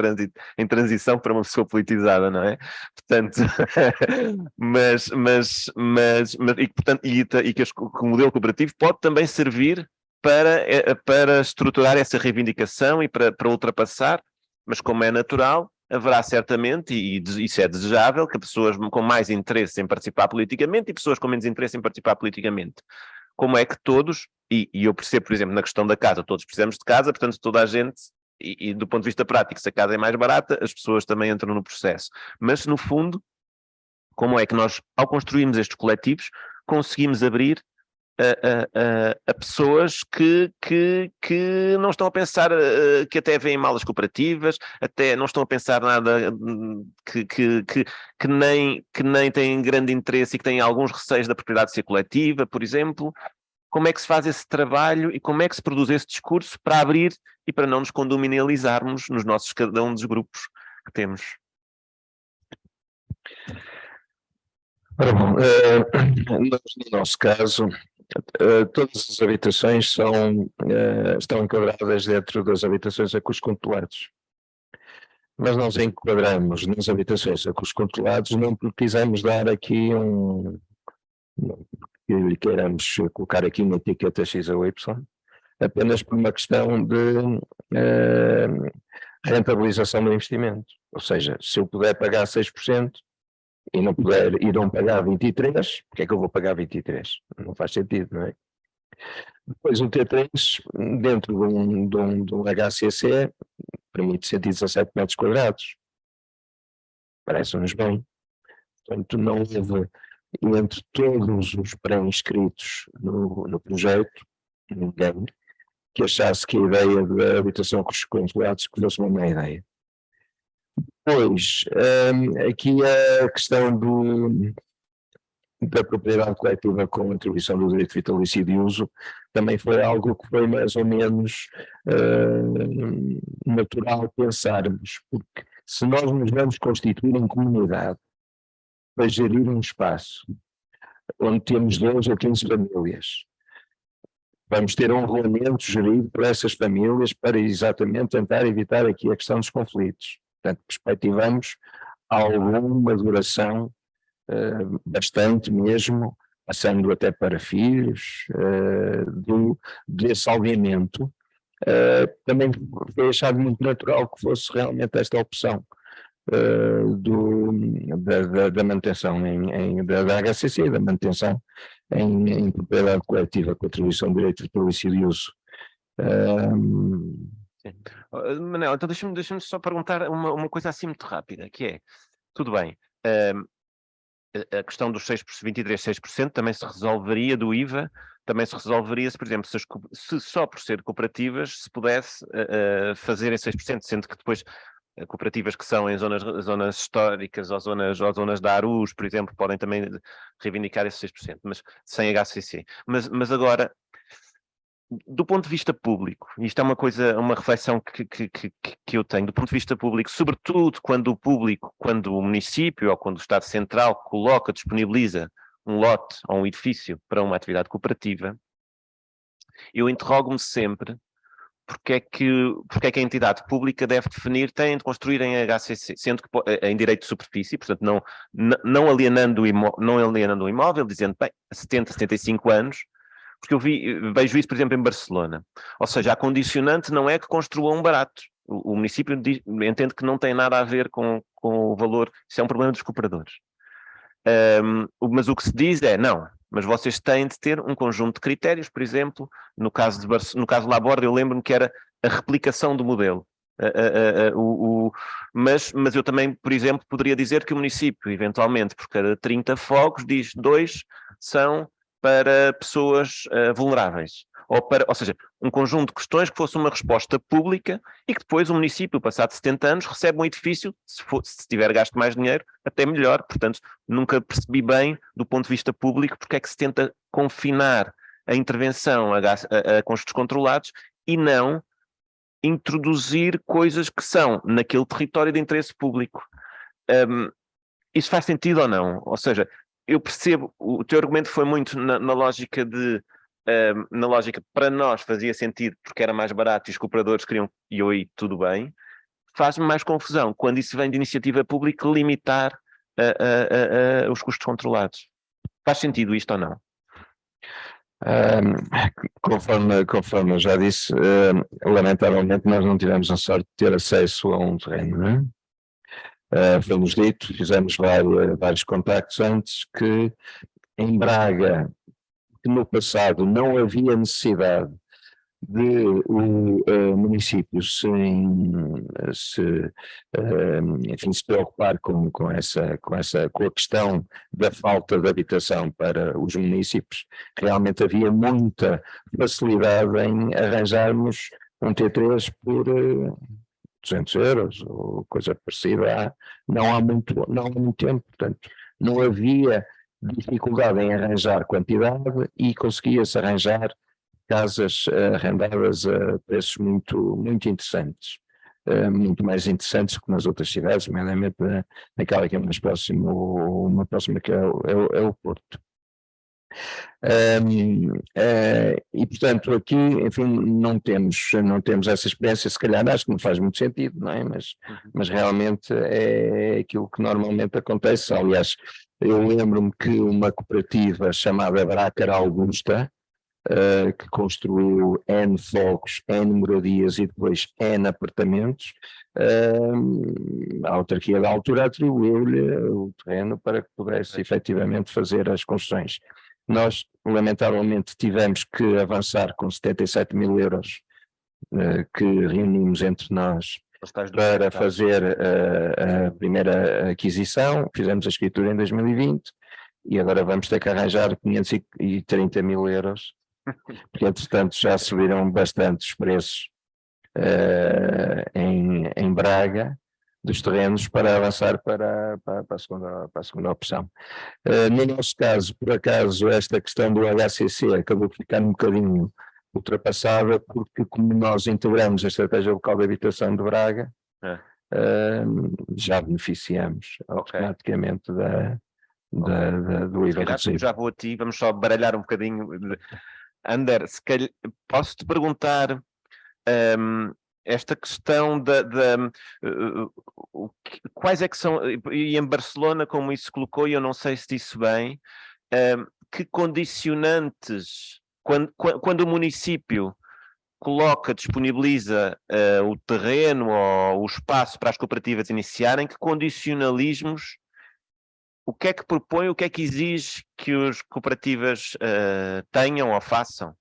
em transição para uma pessoa politizada, não é? Portanto, que o modelo cooperativo pode também servir para estruturar essa reivindicação e para ultrapassar, mas como é natural, haverá certamente, e isso é desejável, que pessoas com mais interesse em participar politicamente e pessoas com menos interesse em participar politicamente. Como é que todos, e eu percebo, por exemplo, na questão da casa, todos precisamos de casa, portanto toda a gente, e do ponto de vista prático, se a casa é mais barata, as pessoas também entram no processo. Mas, no fundo, como é que nós, ao construirmos estes coletivos, conseguimos abrir a pessoas que não estão a pensar, que até veem mal as cooperativas, até não estão a pensar nada, que nem têm grande interesse e que têm alguns receios da propriedade ser coletiva, por exemplo. Como é que se faz esse trabalho e como é que se produz esse discurso para abrir e para não nos condominializarmos nos nossos, cada um dos grupos que temos? Ora bom, no nosso caso, todas as habitações estão enquadradas dentro das habitações a custos controlados. Mas nós enquadramos nas habitações a custos controlados não porque quisemos dar aqui que queiramos colocar aqui uma etiqueta X ou Y, apenas por uma questão de rentabilização do investimento. Ou seja, se eu puder pagar 6% e não puder e não pagar 23%, porque é que eu vou pagar 23%? Não faz sentido, não é? Depois o T3, dentro de um HCC, permite 117 metros quadrados. Parece-nos bem. Portanto, não houve, entre todos os pré-inscritos no projeto, ninguém que achasse que a ideia da habitação com os controlados fosse uma má ideia. Pois, aqui a questão da propriedade coletiva com a atribuição do direito vitalício de uso também foi algo que foi mais ou menos natural pensarmos, porque se nós nos vamos constituir em comunidade para gerir um espaço onde temos 2 ou 15 famílias, vamos ter um regulamento gerido por essas famílias para exatamente tentar evitar aqui a questão dos conflitos. Portanto, perspectivamos alguma duração bastante mesmo, passando até para filhos, desse aldeamento. Também foi achado muito natural que fosse realmente esta opção da manutenção da HCC, da manutenção em propriedade coletiva com atribuição de direito vitalício de uso. Manel, então deixa-me só perguntar uma coisa assim muito rápida, que é, tudo bem, a questão dos 23, 6% também se resolveria do IVA, também se resolveria se, por exemplo, se só por ser cooperativas se pudesse fazer em 6%, sendo que depois cooperativas que são em zonas históricas ou zonas da ARUs, por exemplo, podem também reivindicar esses 6%, mas sem HCC. Mas agora, do ponto de vista público, isto é uma reflexão que eu tenho, do ponto de vista público, sobretudo quando o município ou quando o Estado Central disponibiliza um lote ou um edifício para uma atividade cooperativa, eu interrogo-me sempre porque é que a entidade pública deve definir, tem de construir em HCC, sendo que em direito de superfície, portanto não alienando o imóvel, dizendo, bem, a 70, 75 anos, porque vejo isso, por exemplo, em Barcelona. Ou seja, a condicionante não é que construam barato. O município entende que não tem nada a ver com o valor, isso é um problema dos cooperadores. Mas o que se diz é, não, mas vocês têm de ter um conjunto de critérios, por exemplo, no caso de Laborde, eu lembro-me que era a replicação do modelo. Mas eu também, por exemplo, poderia dizer que o município, eventualmente, por cada 30 fogos, diz 2 são para pessoas vulneráveis. Ou seja, um conjunto de questões que fosse uma resposta pública e que depois o município, passado 70 anos, recebe um edifício, se tiver gasto mais dinheiro, até melhor. Portanto, nunca percebi bem, do ponto de vista público, porque é que se tenta confinar a intervenção a custos controlados e não introduzir coisas que são naquele território de interesse público. Isso faz sentido ou não? Ou seja, eu percebo, o teu argumento foi muito na lógica para nós fazia sentido porque era mais barato e os cooperadores queriam, e aí tudo bem. Faz-me mais confusão quando isso vem de iniciativa pública limitar os custos controlados. Faz sentido isto ou não? Conforme eu já disse, lamentavelmente nós não tivemos a sorte de ter acesso a um terreno, não é? Foi-nos dito, fizemos vários contactos antes, que em Braga, que no passado não havia necessidade de o município se preocupar com a questão da falta de habitação para os municípios. Realmente havia muita facilidade em arranjarmos um T3 por 200 euros ou coisa parecida não há muito tempo, portanto não havia dificuldade em arranjar quantidade e conseguia-se arranjar casas arrendadas a preços muito, muito interessantes, muito mais interessantes que nas outras cidades, nomeadamente naquela que é mais próxima, uma próxima que é o Porto. E portanto aqui, enfim, não temos essa experiência, se calhar acho que não faz muito sentido, não é? Mas realmente é aquilo que normalmente acontece. Aliás, eu lembro-me que uma cooperativa chamada Brácar Augusta, que construiu N fogos, N moradias e depois N apartamentos, a autarquia da altura atribuiu-lhe o terreno para que pudesse efetivamente fazer as construções. Nós, lamentavelmente, tivemos que avançar com 77 mil euros que reunimos entre nós para fazer a primeira aquisição. Fizemos a escritura em 2020 e agora vamos ter que arranjar 530 mil euros, porque entretanto já subiram bastante os preços em Braga. dos terrenos para avançar para a segunda opção. No nosso caso, por acaso, esta questão do HCC acabou por ficar um bocadinho ultrapassada, porque como nós integramos a Estratégia Local de Habitação de Braga, já beneficiamos automaticamente do IVA reduzido. Já vou a ti, vamos só baralhar um bocadinho. Ander, se calhar, posso-te perguntar esta questão quais é que são, e em Barcelona, como isso se colocou, e eu não sei se disse bem, que condicionantes, quando o município disponibiliza o terreno ou o espaço para as cooperativas iniciarem, que condicionalismos, o que é que propõe, o que é que exige que as cooperativas tenham ou façam?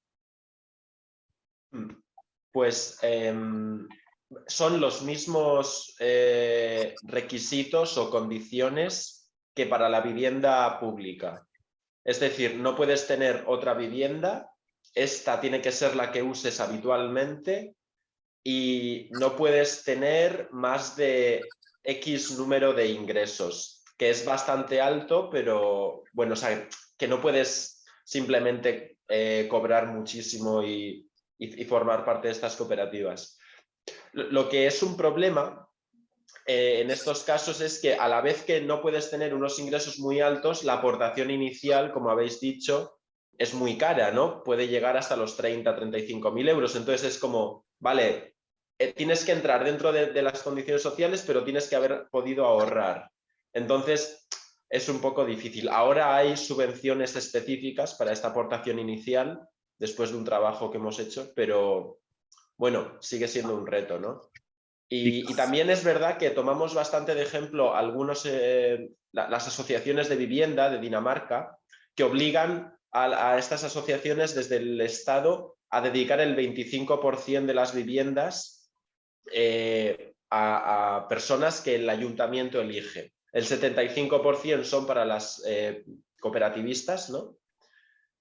Pues son los mismos requisitos o condiciones que para la vivienda pública. Es decir, no puedes tener otra vivienda, esta tiene que ser la que uses habitualmente y no puedes tener más de X número de ingresos, que es bastante alto, pero bueno, o sea, que no puedes simplemente cobrar muchísimo y formar parte de estas cooperativas. Lo que es un problema en estos casos es que a la vez que no puedes tener unos ingresos muy altos, la aportación inicial, como habéis dicho, es muy cara, ¿no? Puede llegar hasta los 30.000-35.000 euros. Entonces es como, vale, tienes que entrar dentro de las condiciones sociales, pero tienes que haber podido ahorrar. Entonces es un poco difícil. Ahora hay subvenciones específicas para esta aportación inicial, después de un trabajo que hemos hecho, pero bueno, sigue siendo un reto, ¿no? Y también es verdad que tomamos bastante de ejemplo algunos, las asociaciones de vivienda de Dinamarca, que obligan a estas asociaciones desde el Estado a dedicar el 25% de las viviendas a personas que el ayuntamiento elige. El 75% son para las cooperativistas, ¿no?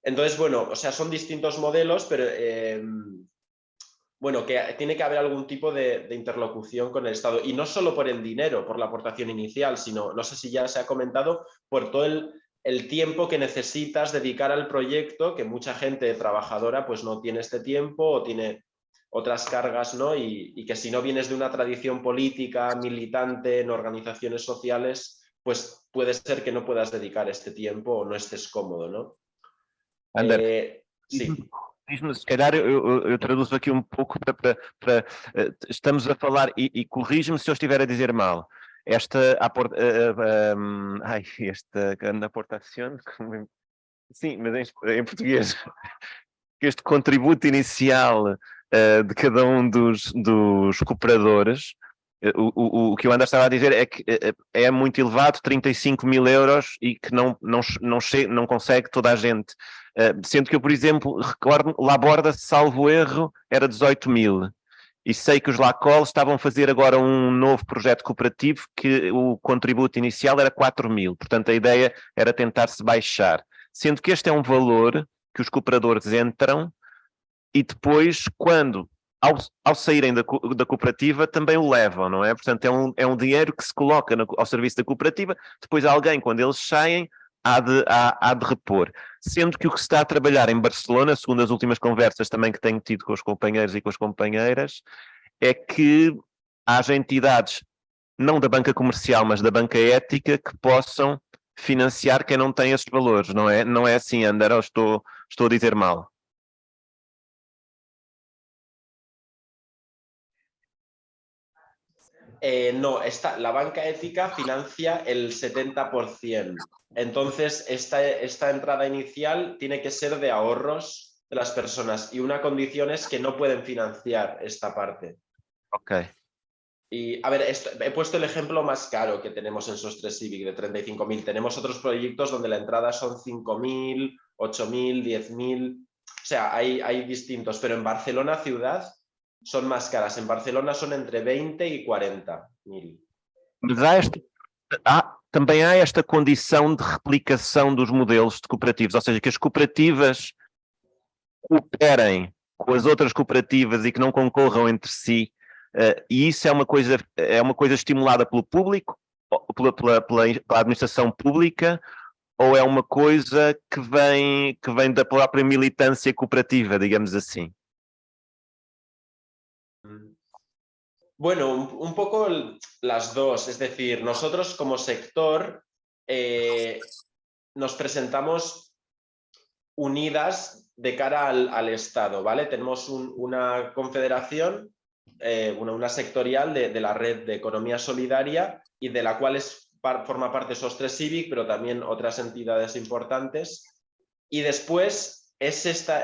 Entonces, bueno, o sea, son distintos modelos, pero bueno, que tiene que haber algún tipo de interlocución con el Estado. Y no solo por el dinero, por la aportación inicial, sino, no sé si ya se ha comentado, por todo el tiempo que necesitas dedicar al proyecto, que mucha gente trabajadora pues no tiene este tiempo o tiene otras cargas, ¿no? Y que si no vienes de una tradición política, militante, en organizaciones sociales, pues puede ser que no puedas dedicar este tiempo o no estés cómodo, ¿no? Ander, sí. Diz-me, se calhar eu traduzo aqui um pouco para estamos a falar, e corrige-me se eu estiver a dizer mal, esta aportação, sim, mas em português, este contributo inicial de cada um dos cooperadores, o que o André estava a dizer é que é muito elevado, 35.000 euros, e que não consegue toda a gente. Sendo que eu, por exemplo, recordo, Laborda, salvo erro, era 18.000. E sei que os Lacol estavam a fazer agora um novo projeto cooperativo que o contributo inicial era 4.000. Portanto, a ideia era tentar-se baixar. Sendo que este é um valor que os cooperadores entram e depois, ao saírem da cooperativa, também o levam, não é? Portanto, é um dinheiro que se coloca ao serviço da cooperativa, depois alguém, quando eles saem, há de repor. Sendo que o que se está a trabalhar em Barcelona, segundo as últimas conversas também que tenho tido com os companheiros e com as companheiras, é que haja entidades, não da banca comercial, mas da banca ética, que possam financiar quem não tem esses valores, não é? Não é assim, Ander, ou estou a dizer mal? No, la banca ética financia el 70%. Entonces, esta entrada inicial tiene que ser de ahorros de las personas y una condición es que no pueden financiar esta parte. Ok. Y, a ver, he puesto el ejemplo más caro que tenemos en SOS3 Civic, de 35.000. Tenemos otros proyectos donde la entrada son 5.000, 8.000, 10.000. O sea, hay distintos, pero en Barcelona ciudad son más caras. En Barcelona son entre 20 y 40.000. Mas também há esta condição de replicação dos modelos de cooperativas, ou seja, que as cooperativas cooperem com as outras cooperativas e que não concorram entre si E isso é uma coisa estimulada pelo público, pela administração pública, ou é uma coisa que vem da própria militância cooperativa, digamos assim? Bueno, un poco las dos, es decir, nosotros como sector nos presentamos unidas de cara al Estado, ¿vale? Tenemos una confederación, una sectorial de la red de economía solidaria y de la cual forma parte Sostre Civic, pero también otras entidades importantes. Y después es esta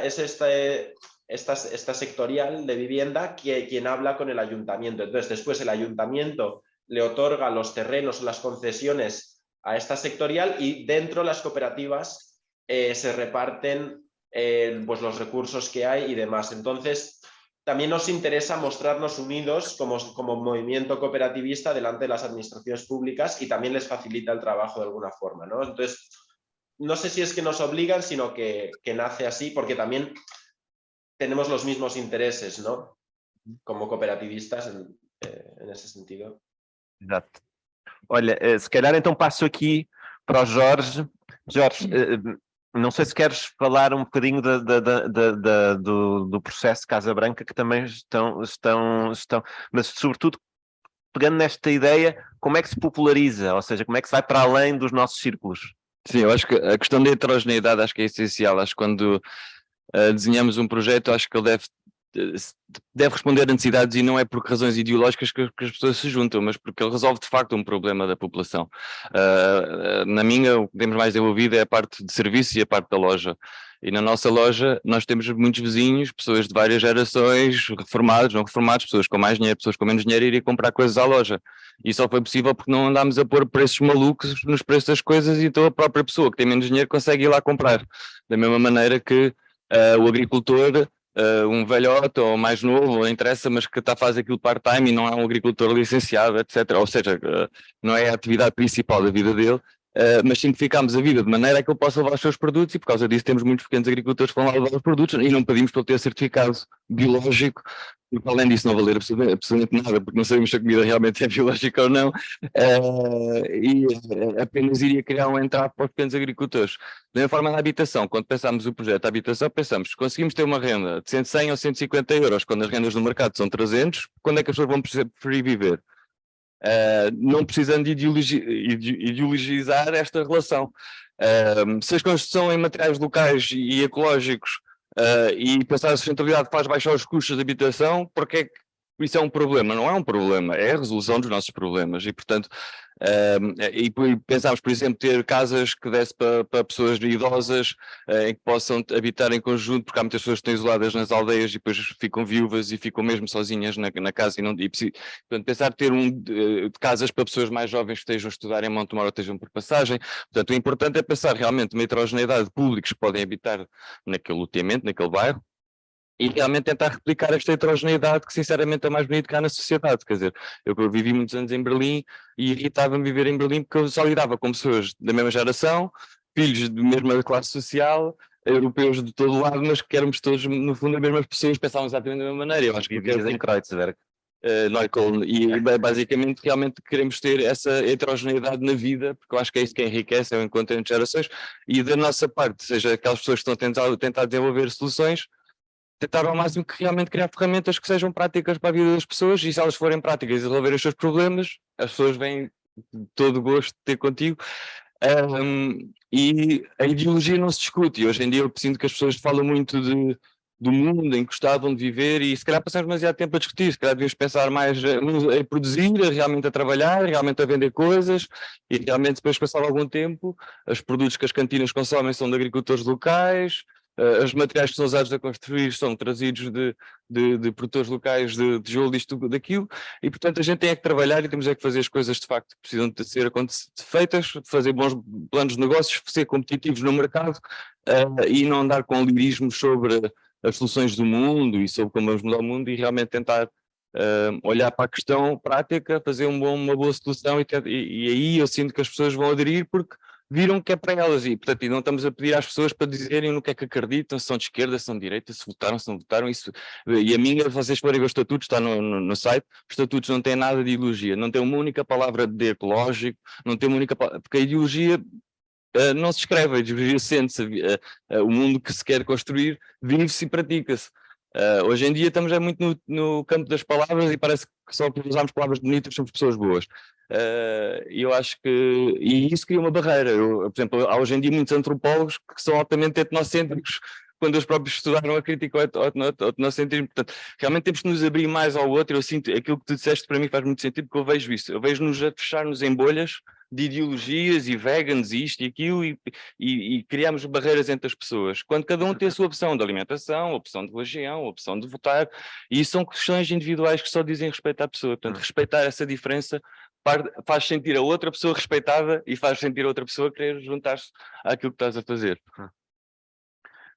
sectorial de vivienda quien habla con el ayuntamiento. Entonces, después el ayuntamiento le otorga los terrenos o las concesiones a esta sectorial y dentro las cooperativas se reparten pues los recursos que hay y demás. Entonces, también nos interesa mostrarnos unidos como movimiento cooperativista delante de las administraciones públicas y también les facilita el trabajo de alguna forma, ¿no? Entonces, no sé si es que nos obligan, sino que nace así, porque también tenemos los mismos intereses, ¿no? Como cooperativistas en esse sentido. Exato. Olha, se calhar então passo aqui para o Jorge. Jorge, não sei se queres falar um bocadinho do processo Casa Branca, que também estão, mas sobretudo pegando nesta ideia, como é que se populariza, ou seja, como é que se vai para além dos nossos círculos? Sim, eu acho que a questão da heterogeneidade acho que é essencial. Acho que quando desenhamos um projeto, acho que ele deve responder a necessidades e não é por razões ideológicas que as pessoas se juntam, mas porque ele resolve de facto um problema da população. Na minha, o que temos mais desenvolvido é a parte de serviço e a parte da loja. E na nossa loja nós temos muitos vizinhos, pessoas de várias gerações, reformados, não reformados, pessoas com mais dinheiro, pessoas com menos dinheiro, irem comprar coisas à loja. E só foi possível porque não andámos a pôr preços malucos nos preços das coisas, e então a própria pessoa que tem menos dinheiro consegue ir lá comprar. Da mesma maneira que o agricultor, um velhote ou mais novo, não interessa, mas que está a fazer aquilo part-time e não é um agricultor licenciado, etc. Ou seja, não é a atividade principal da vida dele, mas simplificámos a vida de maneira a que ele possa levar os seus produtos, e por causa disso temos muitos pequenos agricultores que vão lá levar os produtos e não pedimos para ele ter certificado biológico, porque além disso não valer absolutamente nada, porque não sabemos se a comida realmente é biológica ou não, e apenas iria criar um entrave para os pequenos agricultores. Da mesma forma na habitação, quando pensámos o projeto de habitação, pensamos, conseguimos ter uma renda de 100 ou 150 euros, quando as rendas no mercado são 300, quando é que as pessoas vão preferir viver? Não precisando de ideologizar esta relação. Se a construção em materiais locais e ecológicos e pensar a sustentabilidade faz baixar os custos de habitação, porque é que isso é um problema? Não é um problema, é a resolução dos nossos problemas e, portanto, e pensámos, por exemplo, ter casas que desse para pessoas idosas em que possam habitar em conjunto, porque há muitas pessoas que estão isoladas nas aldeias e depois ficam viúvas e ficam mesmo sozinhas na casa portanto, pensar ter casas para pessoas mais jovens que estejam a estudar em Montemor ou estejam por passagem. Portanto, o importante é pensar realmente uma heterogeneidade de públicos que podem habitar naquele loteamento, naquele bairro, e realmente tentar replicar esta heterogeneidade que sinceramente é mais bonito que há na sociedade. Quer dizer, eu vivi muitos anos em Berlim e irritava-me viver em Berlim porque eu só lidava com pessoas da mesma geração, filhos da mesma classe social, europeus de todo lado, mas que éramos todos no fundo as mesmas pessoas, pensávamos exatamente da mesma maneira. Eu acho que em Kreuzberg. Neukölln, e basicamente realmente queremos ter essa heterogeneidade na vida, porque eu acho que é isso que enriquece, é o encontro entre gerações, e da nossa parte, seja aquelas pessoas que estão a tentar desenvolver soluções, tentar ao máximo que realmente criar ferramentas que sejam práticas para a vida das pessoas, e se elas forem práticas e resolverem os seus problemas, as pessoas vêm de todo o gosto de ter contigo. E a ideologia não se discute, e hoje em dia eu sinto que as pessoas falam muito do mundo em que gostavam de viver, e se calhar passamos demasiado tempo a discutir, se calhar devíamos pensar mais em produzir, realmente a trabalhar, realmente a vender coisas, e realmente depois passar algum tempo, os produtos que as cantinas consomem são de agricultores locais, os materiais que são usados a construir são trazidos de produtores locais de tijolo, disto, daquilo, e portanto a gente tem é que trabalhar e temos é que fazer as coisas de facto que precisam de ser feitas, fazer bons planos de negócios, ser competitivos no mercado e não andar com lirismos sobre as soluções do mundo e sobre como vamos mudar o mundo, e realmente tentar olhar para a questão prática, fazer uma boa solução, e aí eu sinto que as pessoas vão aderir, porque viram que é para elas e, portanto, e não estamos a pedir às pessoas para dizerem no que é que acreditam, se são de esquerda, se são de direita, se votaram, se não votaram, isso. E a minha, vocês forem ver o estatuto, está no site, os estatutos não têm nada de ideologia, não tem uma única palavra de ecológico, não tem uma única palavra, porque a ideologia não se escreve, a ideologia sente-se, o mundo que se quer construir vive-se e pratica-se. Hoje em dia estamos muito no campo das palavras e parece que só porque usamos palavras bonitas somos pessoas boas. E eu acho que e isso cria uma barreira. Por exemplo, há hoje em dia muitos antropólogos que são altamente etnocêntricos quando eles próprios estudaram a crítica ao etnocentrismo. Portanto, realmente temos que nos abrir mais ao outro. Eu sinto, aquilo que tu disseste para mim faz muito sentido, porque eu vejo isso. Eu vejo-nos a fechar-nos em bolhas de ideologias e vegans e isto e aquilo e criamos barreiras entre as pessoas, quando cada um tem a sua opção de alimentação, opção de religião, opção de votar, e isso são questões individuais que só dizem respeito à pessoa. Portanto, respeitar essa diferença faz sentir a outra pessoa respeitada e faz sentir a outra pessoa querer juntar-se àquilo que estás a fazer.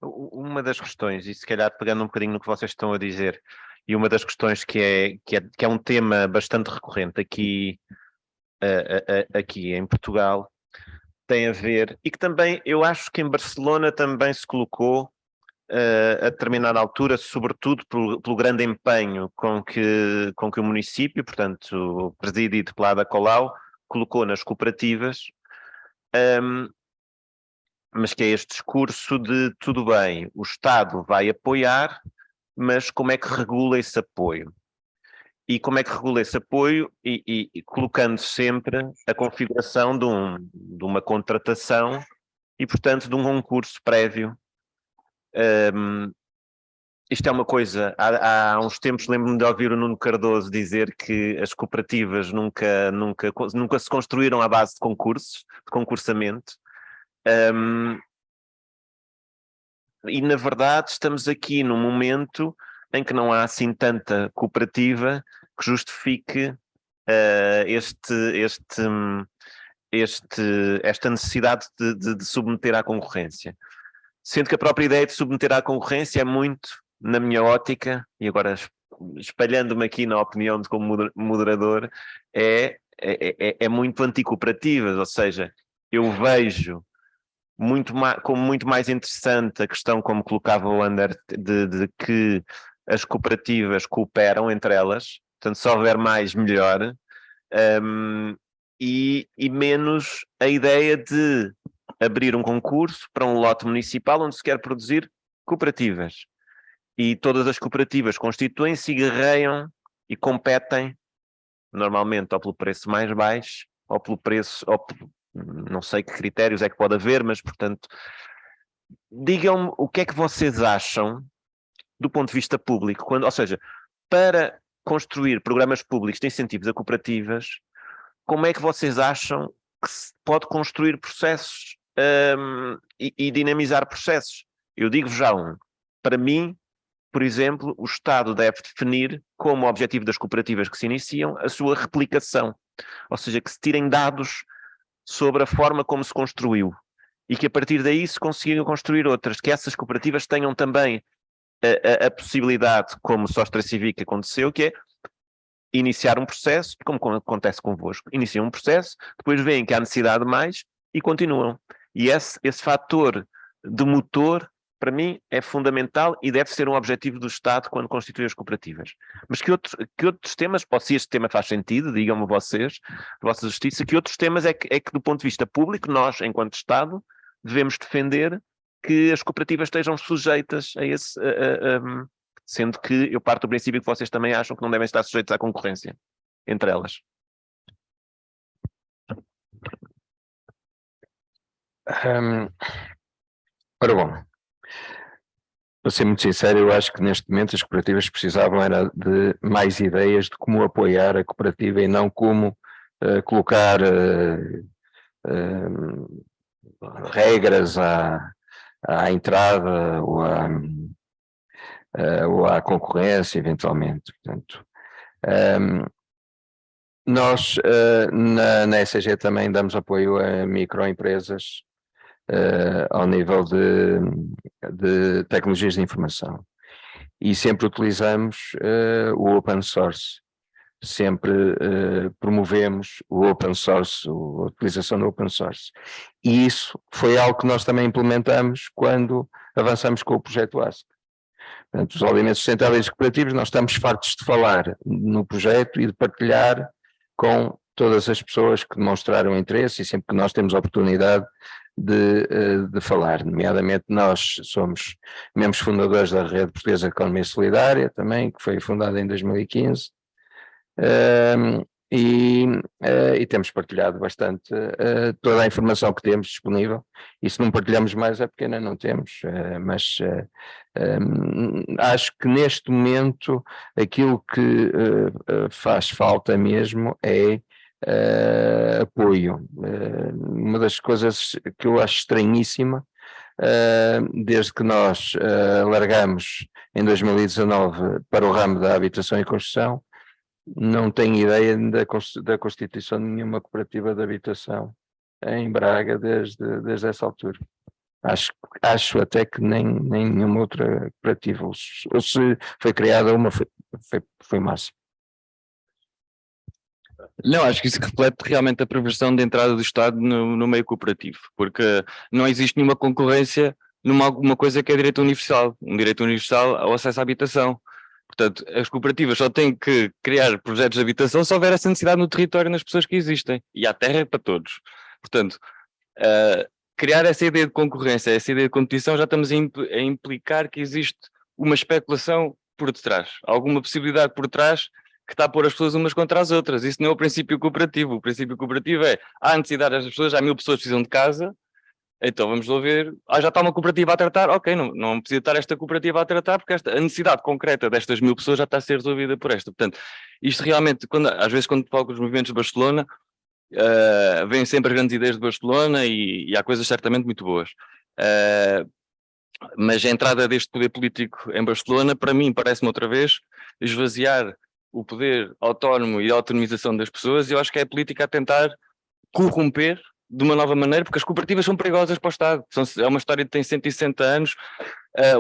Uma das questões, e se calhar pegando um bocadinho no que vocês estão a dizer, e uma das questões que é um tema bastante recorrente aqui em Portugal, tem a ver, e que também, eu acho que em Barcelona também se colocou a determinada altura, sobretudo pelo grande empenho com que o município, portanto, presidido pela Ada Colau, colocou nas cooperativas, mas que é este discurso de tudo bem, o Estado vai apoiar, mas como é que regula esse apoio? E como é que regula esse apoio? E colocando sempre a configuração de uma contratação e, portanto, de um concurso prévio. Isto é uma coisa, há uns tempos lembro-me de ouvir o Nuno Cardoso dizer que as cooperativas nunca se construíram à base de concursos, de concursamento. E, na verdade, estamos aqui num momento em que não há assim tanta cooperativa que justifique esta necessidade de submeter à concorrência. Sendo que a própria ideia de submeter à concorrência é muito, na minha ótica, e agora espalhando-me aqui na opinião de como moderador, é muito anticooperativas, ou seja, eu vejo como muito mais interessante a questão, como colocava o Ander, de que as cooperativas cooperam entre elas, portanto, se houver mais, melhor, e menos a ideia de abrir um concurso para um lote municipal onde se quer produzir cooperativas. E todas as cooperativas constituem-se e guerreiam e competem, normalmente ou pelo preço mais baixo, ou pelo preço, não sei que critérios é que pode haver, mas, portanto, digam-me o que é que vocês acham do ponto de vista público, ou seja, para construir programas públicos de incentivos a cooperativas, como é que vocês acham que se pode construir processos e dinamizar processos? Eu digo-vos já para mim, por exemplo, o Estado deve definir como objetivo das cooperativas que se iniciam a sua replicação, ou seja, que se tirem dados sobre a forma como se construiu e que a partir daí se consigam construir outras, que essas cooperativas tenham também a possibilidade, como o Sostra Cívica aconteceu, que é iniciar um processo, como acontece convosco, iniciam um processo, depois veem que há necessidade de mais e continuam. E esse fator de motor, para mim, é fundamental e deve ser um objetivo do Estado quando constitui as cooperativas. Mas que outros temas, pode ser este tema faz sentido, digam-me vocês, Vossa Justiça, que outros temas é que do ponto de vista público, nós, enquanto Estado, devemos defender que as cooperativas estejam sujeitas a esse... sendo que eu parto do princípio que vocês também acham que não devem estar sujeitos à concorrência entre elas. Ora bom, para ser muito sincero, eu acho que neste momento as cooperativas precisavam era de mais ideias de como apoiar a cooperativa e não como colocar regras à entrada ou à concorrência, eventualmente. Portanto, nós na SCG também damos apoio a microempresas ao nível de tecnologias de informação e sempre utilizamos o open source. sempre promovemos o open source, a utilização do open source. E isso foi algo que nós também implementamos quando avançamos com o projeto ASC. Portanto, os alimentos sustentáveis e cooperativos, nós estamos fartos de falar no projeto e de partilhar com todas as pessoas que demonstraram interesse, e sempre que nós temos a oportunidade de falar, nomeadamente nós somos membros fundadores da Rede Portuguesa de Economia Solidária também, que foi fundada em 2015, e temos partilhado bastante toda a informação que temos disponível, e se não partilhamos mais é porque ainda não temos, mas acho que neste momento aquilo que faz falta mesmo é apoio. Uma das coisas que eu acho estranhíssima, desde que nós largamos em 2019 para o ramo da habitação e construção, não tenho ideia da constituição de nenhuma cooperativa de habitação em Braga desde essa altura. Acho até que nem nenhuma outra cooperativa, ou se foi criada uma, foi massa. Não, acho que isso reflete realmente a perversão de entrada do Estado no meio cooperativo, porque não existe nenhuma concorrência numa alguma coisa que é direito universal, um direito universal ao acesso à habitação. Portanto, as cooperativas só têm que criar projetos de habitação se houver essa necessidade no território e nas pessoas que existem, e há terra para todos. Portanto, criar essa ideia de concorrência, essa ideia de competição, já estamos a implicar que existe uma especulação por detrás, alguma possibilidade por trás que está a pôr as pessoas umas contra as outras. Isso não é o princípio cooperativo. O princípio cooperativo é, há necessidade das pessoas, há 1000 pessoas que precisam de casa, então vamos lá ver, já está uma cooperativa a tratar, ok, não precisa estar esta cooperativa a tratar, porque a necessidade concreta destas 1000 pessoas já está a ser resolvida por esta. Portanto, isto realmente, às vezes quando falo com os movimentos de Barcelona, vêm sempre as grandes ideias de Barcelona e há coisas certamente muito boas. Mas a entrada deste poder político em Barcelona, para mim, parece-me outra vez esvaziar o poder autónomo e a autonomização das pessoas, e eu acho que é a política a tentar corromper de uma nova maneira, porque as cooperativas são perigosas para o Estado. É uma história que tem 160 anos,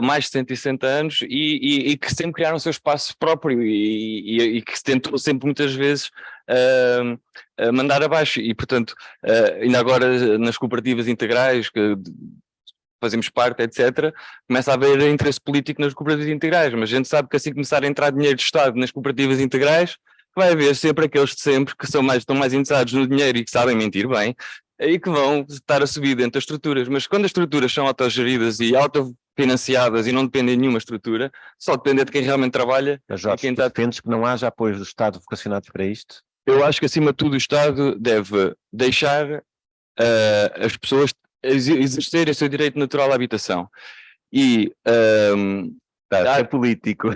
mais de 160 anos, e que sempre criaram o seu espaço próprio e que se tentou sempre muitas vezes mandar abaixo. E, portanto, ainda agora nas cooperativas integrais, que fazemos parte, etc., começa a haver interesse político nas cooperativas integrais, mas a gente sabe que assim começar a entrar dinheiro de Estado nas cooperativas integrais, vai haver sempre aqueles de sempre que estão mais interessados no dinheiro e que sabem mentir bem, e que vão estar a subir dentro das estruturas. Mas quando as estruturas são autogeridas e autofinanciadas e não dependem de nenhuma estrutura, só depende de quem realmente trabalha. Jorge, quem defendes que não haja apoios do Estado vocacionados para isto? Eu acho que acima de tudo o Estado deve deixar as pessoas exercerem o seu direito natural à habitação. E é político.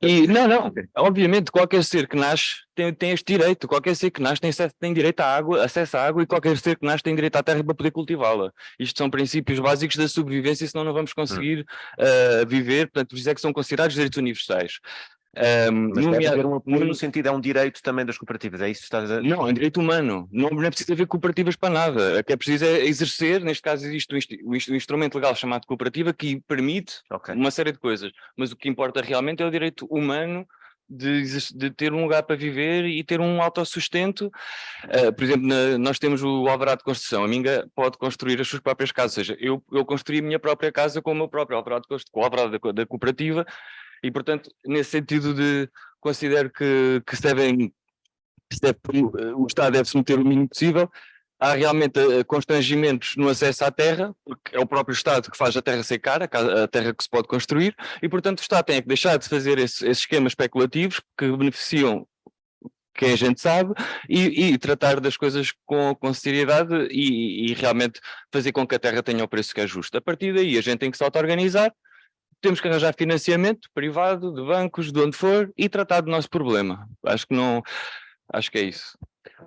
E, não, obviamente qualquer ser que nasce tem este direito, qualquer ser que nasce tem direito à água, acesso à água, e qualquer ser que nasce tem direito à terra para poder cultivá-la. Isto são princípios básicos da sobrevivência, senão não vamos conseguir viver, portanto, por isso é que são considerados direitos universais. Mas deve haver um apoio no sentido, é um direito também das cooperativas, é isso que estás a dizer? Não, é um direito humano, não é preciso haver cooperativas para nada, o que é preciso é exercer, neste caso existe um instrumento legal chamado cooperativa que permite uma série de coisas, mas o que importa realmente é o direito humano de ter um lugar para viver e ter um autossustento. Por exemplo, nós temos o alvará de construção, a Minga pode construir as suas próprias casas, ou seja, eu construí a minha própria casa com o meu próprio alvará de construção, com o alvará da cooperativa. E, portanto, nesse sentido considero que o Estado deve se meter o mínimo possível. Há realmente constrangimentos no acesso à terra, porque é o próprio Estado que faz a terra ser cara, a terra que se pode construir, e, portanto, o Estado tem que deixar de fazer esses esquemas especulativos que beneficiam quem a gente sabe e tratar das coisas com seriedade e realmente fazer com que a terra tenha o preço que é justo. A partir daí, a gente tem que se auto-organizar. Temos que arranjar financiamento privado, de bancos, de onde for, e tratar do nosso problema. Acho que é isso.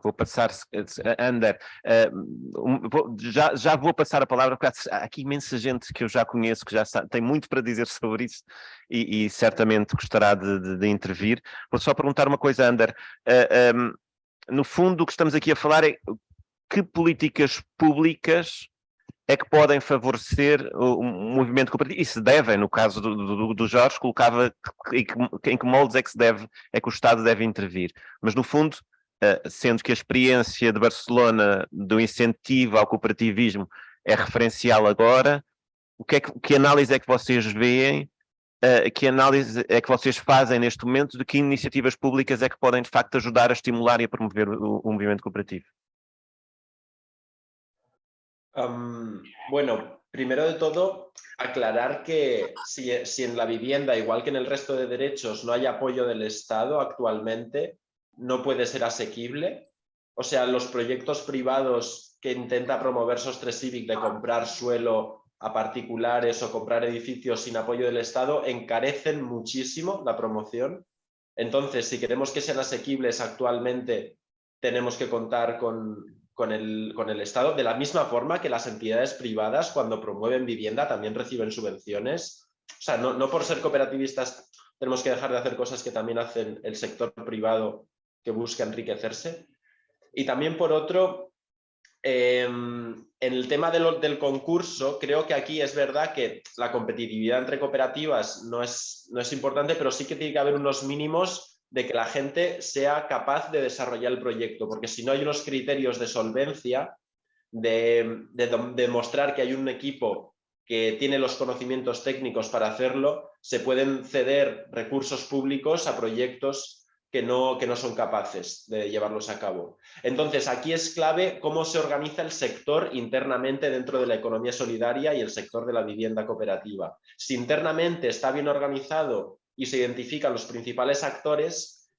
Vou passar, Ander, já vou passar a palavra, porque há aqui imensa gente que eu já conheço, que já tem muito para dizer sobre isso e certamente gostará de intervir. Vou só perguntar uma coisa, Ander. No fundo, o que estamos aqui a falar é que políticas públicas é que podem favorecer o movimento cooperativo? E se devem, no caso do Jorge, colocava em que moldes é que o Estado deve intervir. Mas, no fundo, sendo que a experiência de Barcelona do incentivo ao cooperativismo é referencial agora, que análise é que vocês veem, que análise é que vocês fazem neste momento de que iniciativas públicas é que podem, de facto, ajudar a estimular e a promover o movimento cooperativo? Bueno, primero de todo, aclarar que si en la vivienda, igual que en el resto de derechos, no hay apoyo del Estado actualmente, no puede ser asequible. O sea, los proyectos privados que intenta promover Sostres Civic de comprar suelo a particulares o comprar edificios sin apoyo del Estado encarecen muchísimo la promoción. Entonces, si queremos que sean asequibles actualmente, tenemos que contar con el Estado, de la misma forma que las entidades privadas, cuando promueven vivienda, también reciben subvenciones. O sea, no por ser cooperativistas tenemos que dejar de hacer cosas que también hacen el sector privado que busca enriquecerse. Y también, por otro, en el tema del concurso, creo que aquí es verdad que la competitividad entre cooperativas no es importante, pero sí que tiene que haber unos mínimos de que la gente sea capaz de desarrollar el proyecto, porque si no hay unos criterios de solvencia, de demostrar que hay un equipo que tiene los conocimientos técnicos para hacerlo, se pueden ceder recursos públicos a proyectos que no son capaces de llevarlos a cabo. Entonces, aquí es clave cómo se organiza el sector internamente dentro de la economía solidaria y el sector de la vivienda cooperativa. Si internamente está bien organizado y se identifican los principales actores,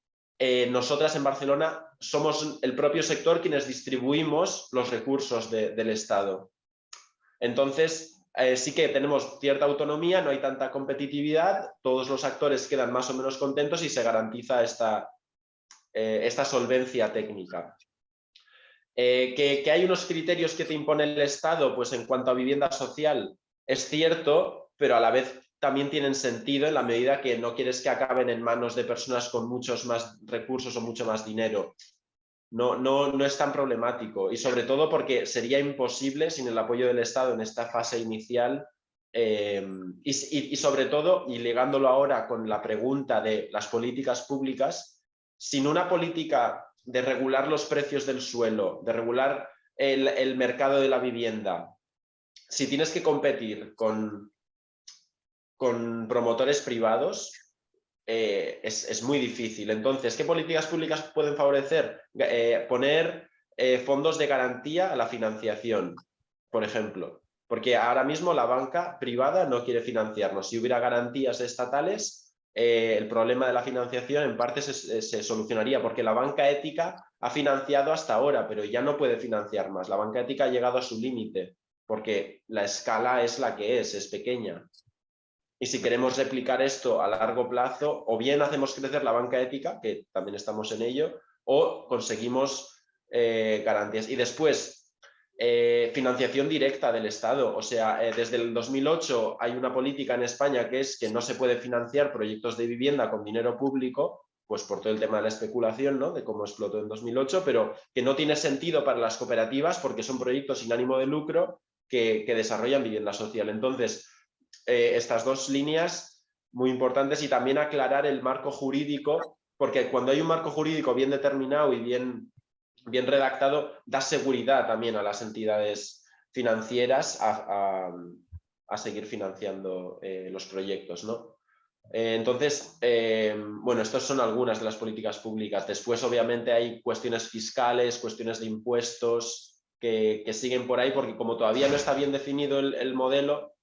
nosotras en Barcelona somos el propio sector quienes distribuimos los recursos del Estado. Entonces, sí que tenemos cierta autonomía, no hay tanta competitividad, todos los actores quedan más o menos contentos y se garantiza esta solvencia técnica. Que hay unos criterios que te impone el Estado, pues en cuanto a vivienda social, es cierto, pero a la vez también tienen sentido en la medida que no quieres que acaben en manos de personas con muchos más recursos o mucho más dinero. No es tan problemático, y sobre todo porque sería imposible sin el apoyo del Estado en esta fase inicial, y sobre todo, y ligándolo ahora con la pregunta de las políticas públicas, sin una política de regular los precios del suelo, de regular el mercado de la vivienda, si tienes que competir con promotores privados, es muy difícil. Entonces, ¿qué políticas públicas pueden favorecer? Poner fondos de garantía a la financiación, por ejemplo. Porque ahora mismo la banca privada no quiere financiarnos. Si hubiera garantías estatales, el problema de la financiación en parte se solucionaría, porque la banca ética ha financiado hasta ahora, pero ya no puede financiar más. La banca ética ha llegado a su límite, porque la escala es la que es pequeña. Y si queremos replicar esto a largo plazo, o bien hacemos crecer la banca ética, que también estamos en ello, o conseguimos garantías. Y después, financiación directa del Estado. O sea, desde el 2008 hay una política en España que es que no se puede financiar proyectos de vivienda con dinero público, pues por todo el tema de la especulación, ¿no? De cómo explotó en 2008, pero que no tiene sentido para las cooperativas porque son proyectos sin ánimo de lucro que desarrollan vivienda social. Entonces, estas dos líneas muy importantes, y también aclarar el marco jurídico, porque cuando hay un marco jurídico bien determinado y bien redactado, da seguridad también a las entidades financieras a seguir financiando los proyectos, ¿no? Entonces, bueno, estas son algunas de las políticas públicas. Después, obviamente, hay cuestiones fiscales, cuestiones de impuestos que siguen por ahí, porque como todavía no está bien definido el modelo,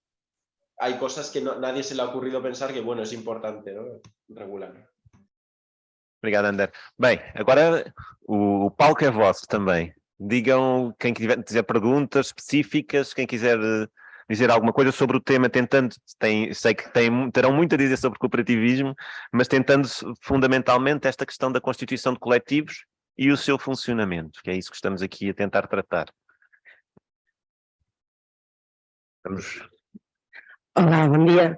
hay cosas que nadie se le ha ocurrido pensar que, bueno, es importante, ¿no? Regular. Obrigado, Ander. Bem, agora o palco é vosso também. Digam, quem quiser perguntas específicas, quem quiser dizer alguma coisa sobre o tema, sei que terão muito a dizer sobre cooperativismo, mas tentando fundamentalmente esta questão da constituição de coletivos e o seu funcionamento, que é isso que estamos aqui a tentar tratar. Olá, bom dia.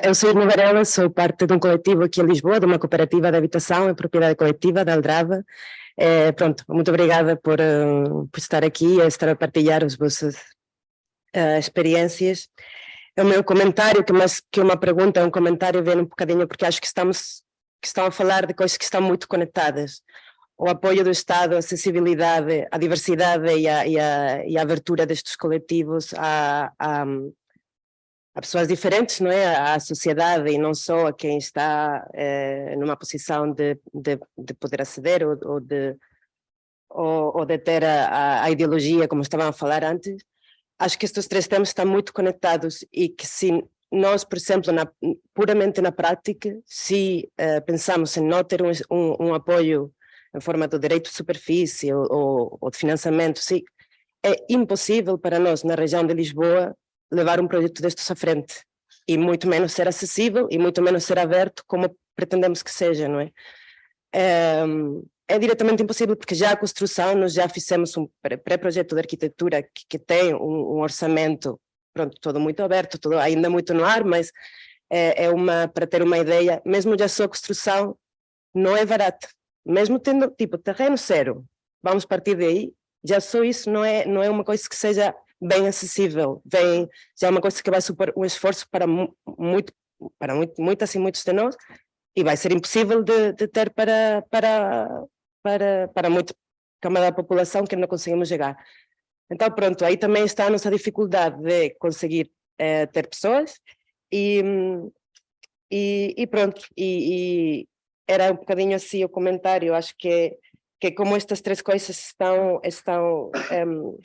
Eu sou Irma Varela, sou parte de um coletivo aqui em Lisboa, de uma cooperativa de habitação e propriedade coletiva, da Aldrava. Pronto, muito obrigada por estar aqui e estar a partilhar os vossos experiências. O meu comentário, que mais que uma pergunta, é um comentário, vem um bocadinho, porque acho que estão a falar de coisas que estão muito conectadas. O apoio do Estado, a acessibilidade, a diversidade e a abertura destes coletivos a pessoas diferentes, não é? À sociedade e não só a quem está numa posição de poder aceder ou de ter a ideologia, como estavam a falar antes. Acho que estes três temas estão muito conectados e que se nós, por exemplo, puramente na prática, se pensamos em não ter um apoio em forma de direito de superfície ou de financiamento, sim, é impossível para nós, na região de Lisboa, levar um projeto destes à frente e muito menos ser acessível e muito menos ser aberto como pretendemos que seja, não é? É diretamente impossível porque já a construção, nós já fizemos um pré-projeto de arquitetura que tem um orçamento, pronto, todo muito aberto, todo ainda muito no ar, mas para ter uma ideia, mesmo já só a construção não é barata, mesmo tendo tipo terreno zero, vamos partir daí, já só isso não é uma coisa que seja bem acessível, já é uma coisa que vai supor um esforço para muitos de nós, e vai ser impossível de ter para muita camada da população que não conseguimos chegar. Então pronto, aí também está a nossa dificuldade de conseguir ter pessoas e pronto, e era um bocadinho assim o comentário, acho que como estas três coisas estão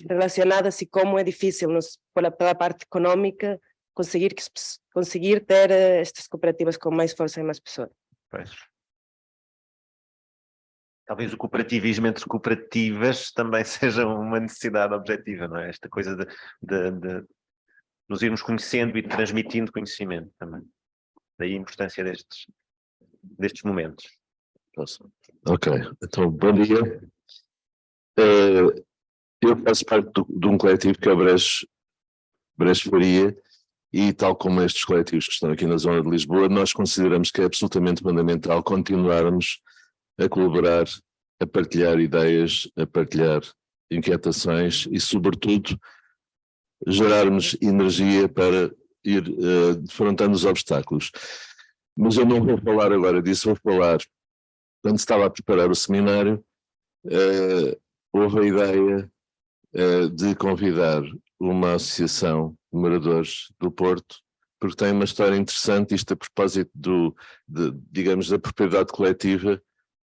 relacionadas e como é difícil pela parte económica conseguir ter estas cooperativas com mais força e mais pessoas. Pois. Talvez o cooperativismo entre cooperativas também seja uma necessidade objetiva, não é? Esta coisa de nos irmos conhecendo e transmitindo conhecimento também. Daí a importância destes momentos. Ok, então bom dia. Eu faço parte de um coletivo que é o Brejo Faria, e tal como estes coletivos que estão aqui na zona de Lisboa, nós consideramos que é absolutamente fundamental continuarmos a colaborar, a partilhar ideias, a partilhar inquietações e, sobretudo, gerarmos energia para ir defrontando os obstáculos. Mas eu não vou falar agora disso, vou falar, quando estava a preparar o seminário, houve a ideia de convidar uma associação de moradores do Porto, porque tem uma história interessante, isto a propósito digamos, da propriedade coletiva.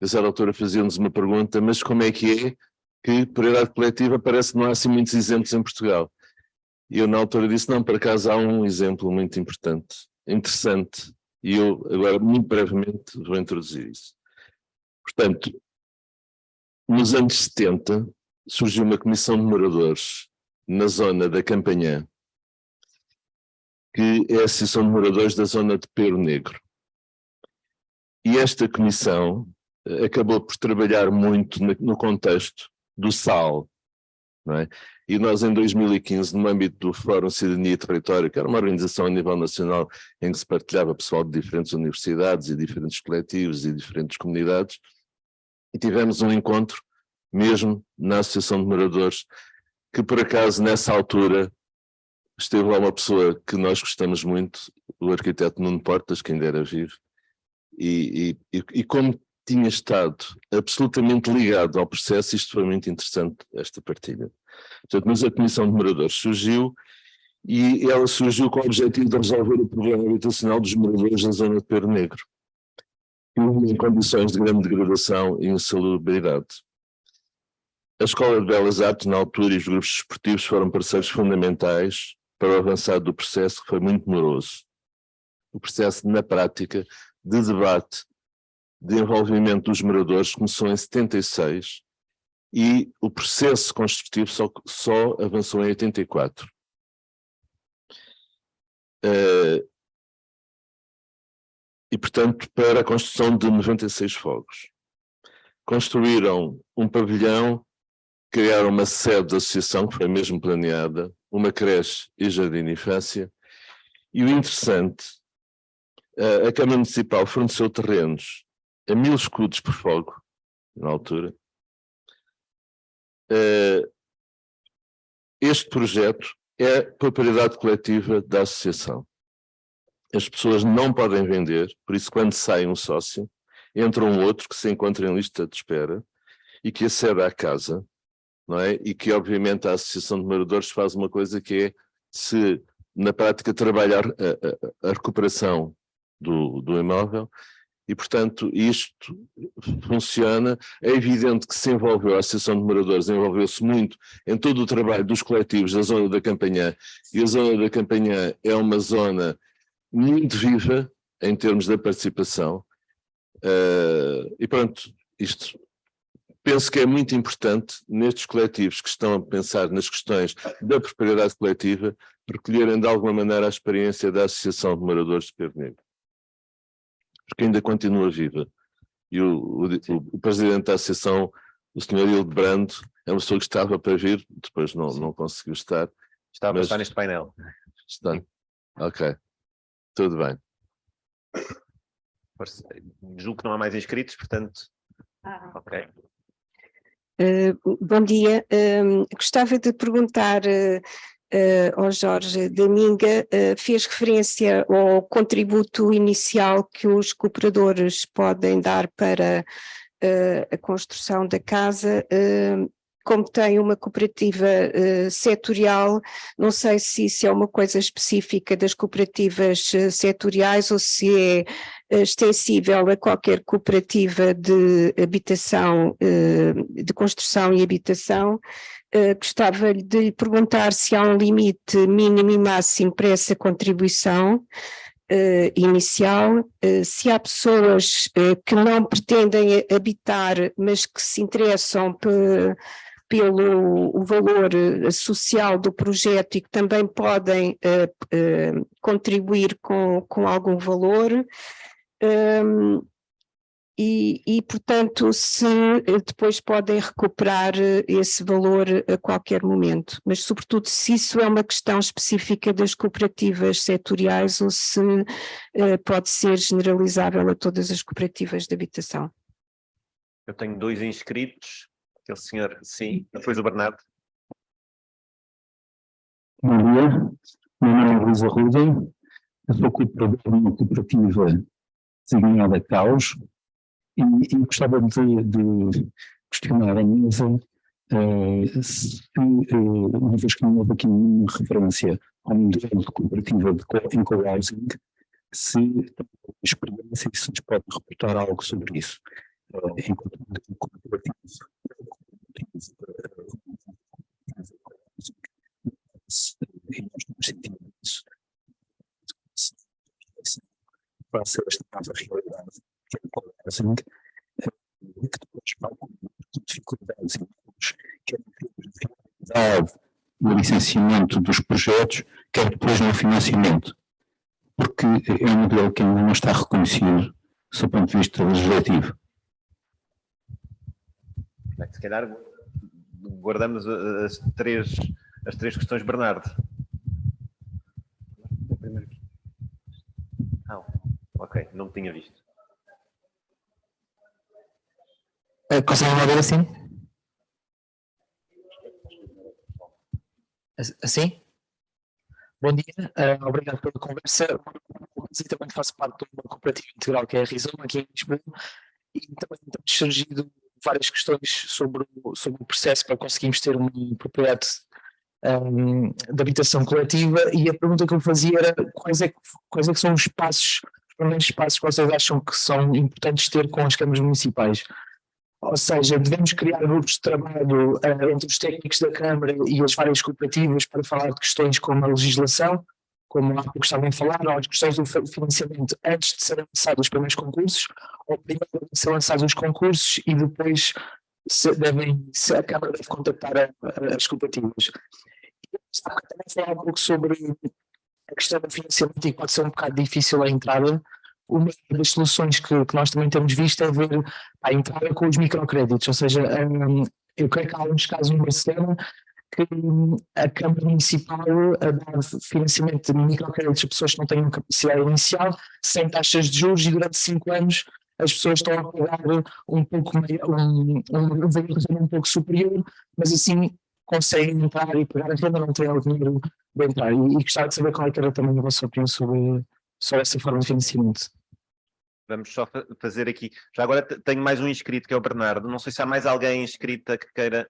A certa altura faziam-nos uma pergunta, mas como é que propriedade coletiva parece que não há assim muitos exemplos em Portugal? E eu na altura disse, não, por acaso há um exemplo muito interessante, e eu agora muito brevemente vou introduzir isso. Portanto, nos anos 70 surgiu uma comissão de moradores na zona da Campanhã, que é a Associação de Moradores da zona de Pero Negro. E esta comissão acabou por trabalhar muito no contexto do sal, não é? E nós em 2015, no âmbito do Fórum Cidadania e Território, que era uma organização a nível nacional em que se partilhava pessoal de diferentes universidades e diferentes coletivos e diferentes comunidades, e tivemos um encontro mesmo na Associação de Moradores, que por acaso nessa altura esteve lá uma pessoa que nós gostamos muito, o arquiteto Nuno Portas, que ainda era vivo, e como tinha estado absolutamente ligado ao processo, isto foi muito interessante, esta partilha. Portanto, mas a Comissão de Moradores surgiu, e ela surgiu com o objetivo de resolver o problema habitacional dos moradores na zona de Pero Negro, em condições de grande degradação e insalubridade. A Escola de Belas Artes, na altura, e os grupos desportivos foram parceiros fundamentais para o avançado do processo, que foi muito moroso. O processo, na prática, de debate, de envolvimento dos moradores, começou em 76 e o processo construtivo só avançou em 84. E, portanto, para a construção de 96 fogos. Construíram um pavilhão, criaram uma sede da associação, que foi mesmo planeada, uma creche e jardim de infância, e o interessante, a Câmara Municipal forneceu terrenos a 1000 escudos por fogo, na altura. Este projeto é propriedade coletiva da associação. As pessoas não podem vender, por isso quando sai um sócio, entra um outro que se encontra em lista de espera e que acede à casa, não é? E que obviamente a Associação de Moradores faz uma coisa que é, se na prática trabalhar a recuperação do imóvel, e portanto isto funciona. É evidente que se envolveu, a Associação de Moradores envolveu-se muito em todo o trabalho dos coletivos da zona da Campanhã, e a zona da Campanhã é uma zona muito viva em termos da participação, e pronto, isto penso que é muito importante nestes coletivos que estão a pensar nas questões da propriedade coletiva, recolherem de alguma maneira a experiência da Associação de Moradores de Pedro Negro, porque ainda continua viva. E o presidente da associação, o Sr. Hildebrando, é uma pessoa que estava para vir, depois não conseguiu estar. Estava a estar neste painel. Está. Ok, tudo bem. Julgo que não há mais inscritos, portanto... Ok. Bom dia, gostava de perguntar ao Jorge Daminga, fez referência ao contributo inicial que os cooperadores podem dar para a construção da casa. Como tem uma cooperativa setorial, não sei se isso é uma coisa específica das cooperativas setoriais ou se é extensível a qualquer cooperativa de habitação, de construção e habitação. Gostava de lhe perguntar se há um limite mínimo e máximo para essa contribuição inicial, se há pessoas que não pretendem habitar, mas que se interessam pelo o valor social do projeto e que também podem contribuir com algum valor, e portanto se depois podem recuperar esse valor a qualquer momento, mas sobretudo se isso é uma questão específica das cooperativas setoriais ou se pode ser generalizável a todas as cooperativas de habitação. Eu tenho 2 inscritos. Aquele senhor, sim, depois o Bernardo. Bom dia, meu nome é Luís Arruda, eu sou cooperador de uma cooperativa designada Caos e gostava de questionar a mesa se, uma vez que não houve aqui nenhuma referência ao modelo de cooperativa em co-housing, se tem experiência e se nos pode reportar algo sobre isso, enquanto modelo cooperativo. Para ser esta nova realidade que é o co-housing, que depois vai com dificuldades quer na realidade no licenciamento dos projetos, quer depois no financiamento, porque é um modelo que ainda não está reconhecido do seu ponto de vista legislativo. Se calhar guardamos as três questões, Bernardo. Ok, não me tinha visto. Conseguem ver assim? Assim? Bom dia, obrigado pela conversa. Eu também faço parte de uma cooperativa integral que é a Rizoma, aqui em Lisboa, e também temos surgido várias questões sobre o processo para conseguirmos ter uma propriedade de habitação coletiva, e a pergunta que eu fazia era quais é que são os primeiros passos que vocês acham que são importantes ter com as câmaras municipais? Ou seja, devemos criar grupos de trabalho entre os técnicos da Câmara e as várias cooperativas para falar de questões como a legislação, como há pouco estavam a falar, ou as questões do financiamento antes de serem lançados os primeiros concursos, ou primeiro devem ser lançados os concursos e depois a Câmara deve contactar as cooperativas. Também falar um pouco sobre a questão do financiamento, e pode ser um bocado difícil a entrada. Uma das soluções que nós também temos visto é ver a entrada com os microcréditos, ou seja, eu creio que há alguns casos em Barcelona que a Câmara Municipal dá financiamento de microcréditos a pessoas que não têm capacidade inicial, sem taxas de juros, e durante 5 anos as pessoas estão a pagar um pouco um valor um pouco superior, mas assim conseguem entrar e pagar a renda, não têm o dinheiro Bem, tá, e gostava de saber qual é que era também a vossa opinião sobre essa forma de financiamento. Vamos só fazer aqui. Já agora tenho mais um inscrito, que é o Bernardo. Não sei se há mais alguém inscrita que queira.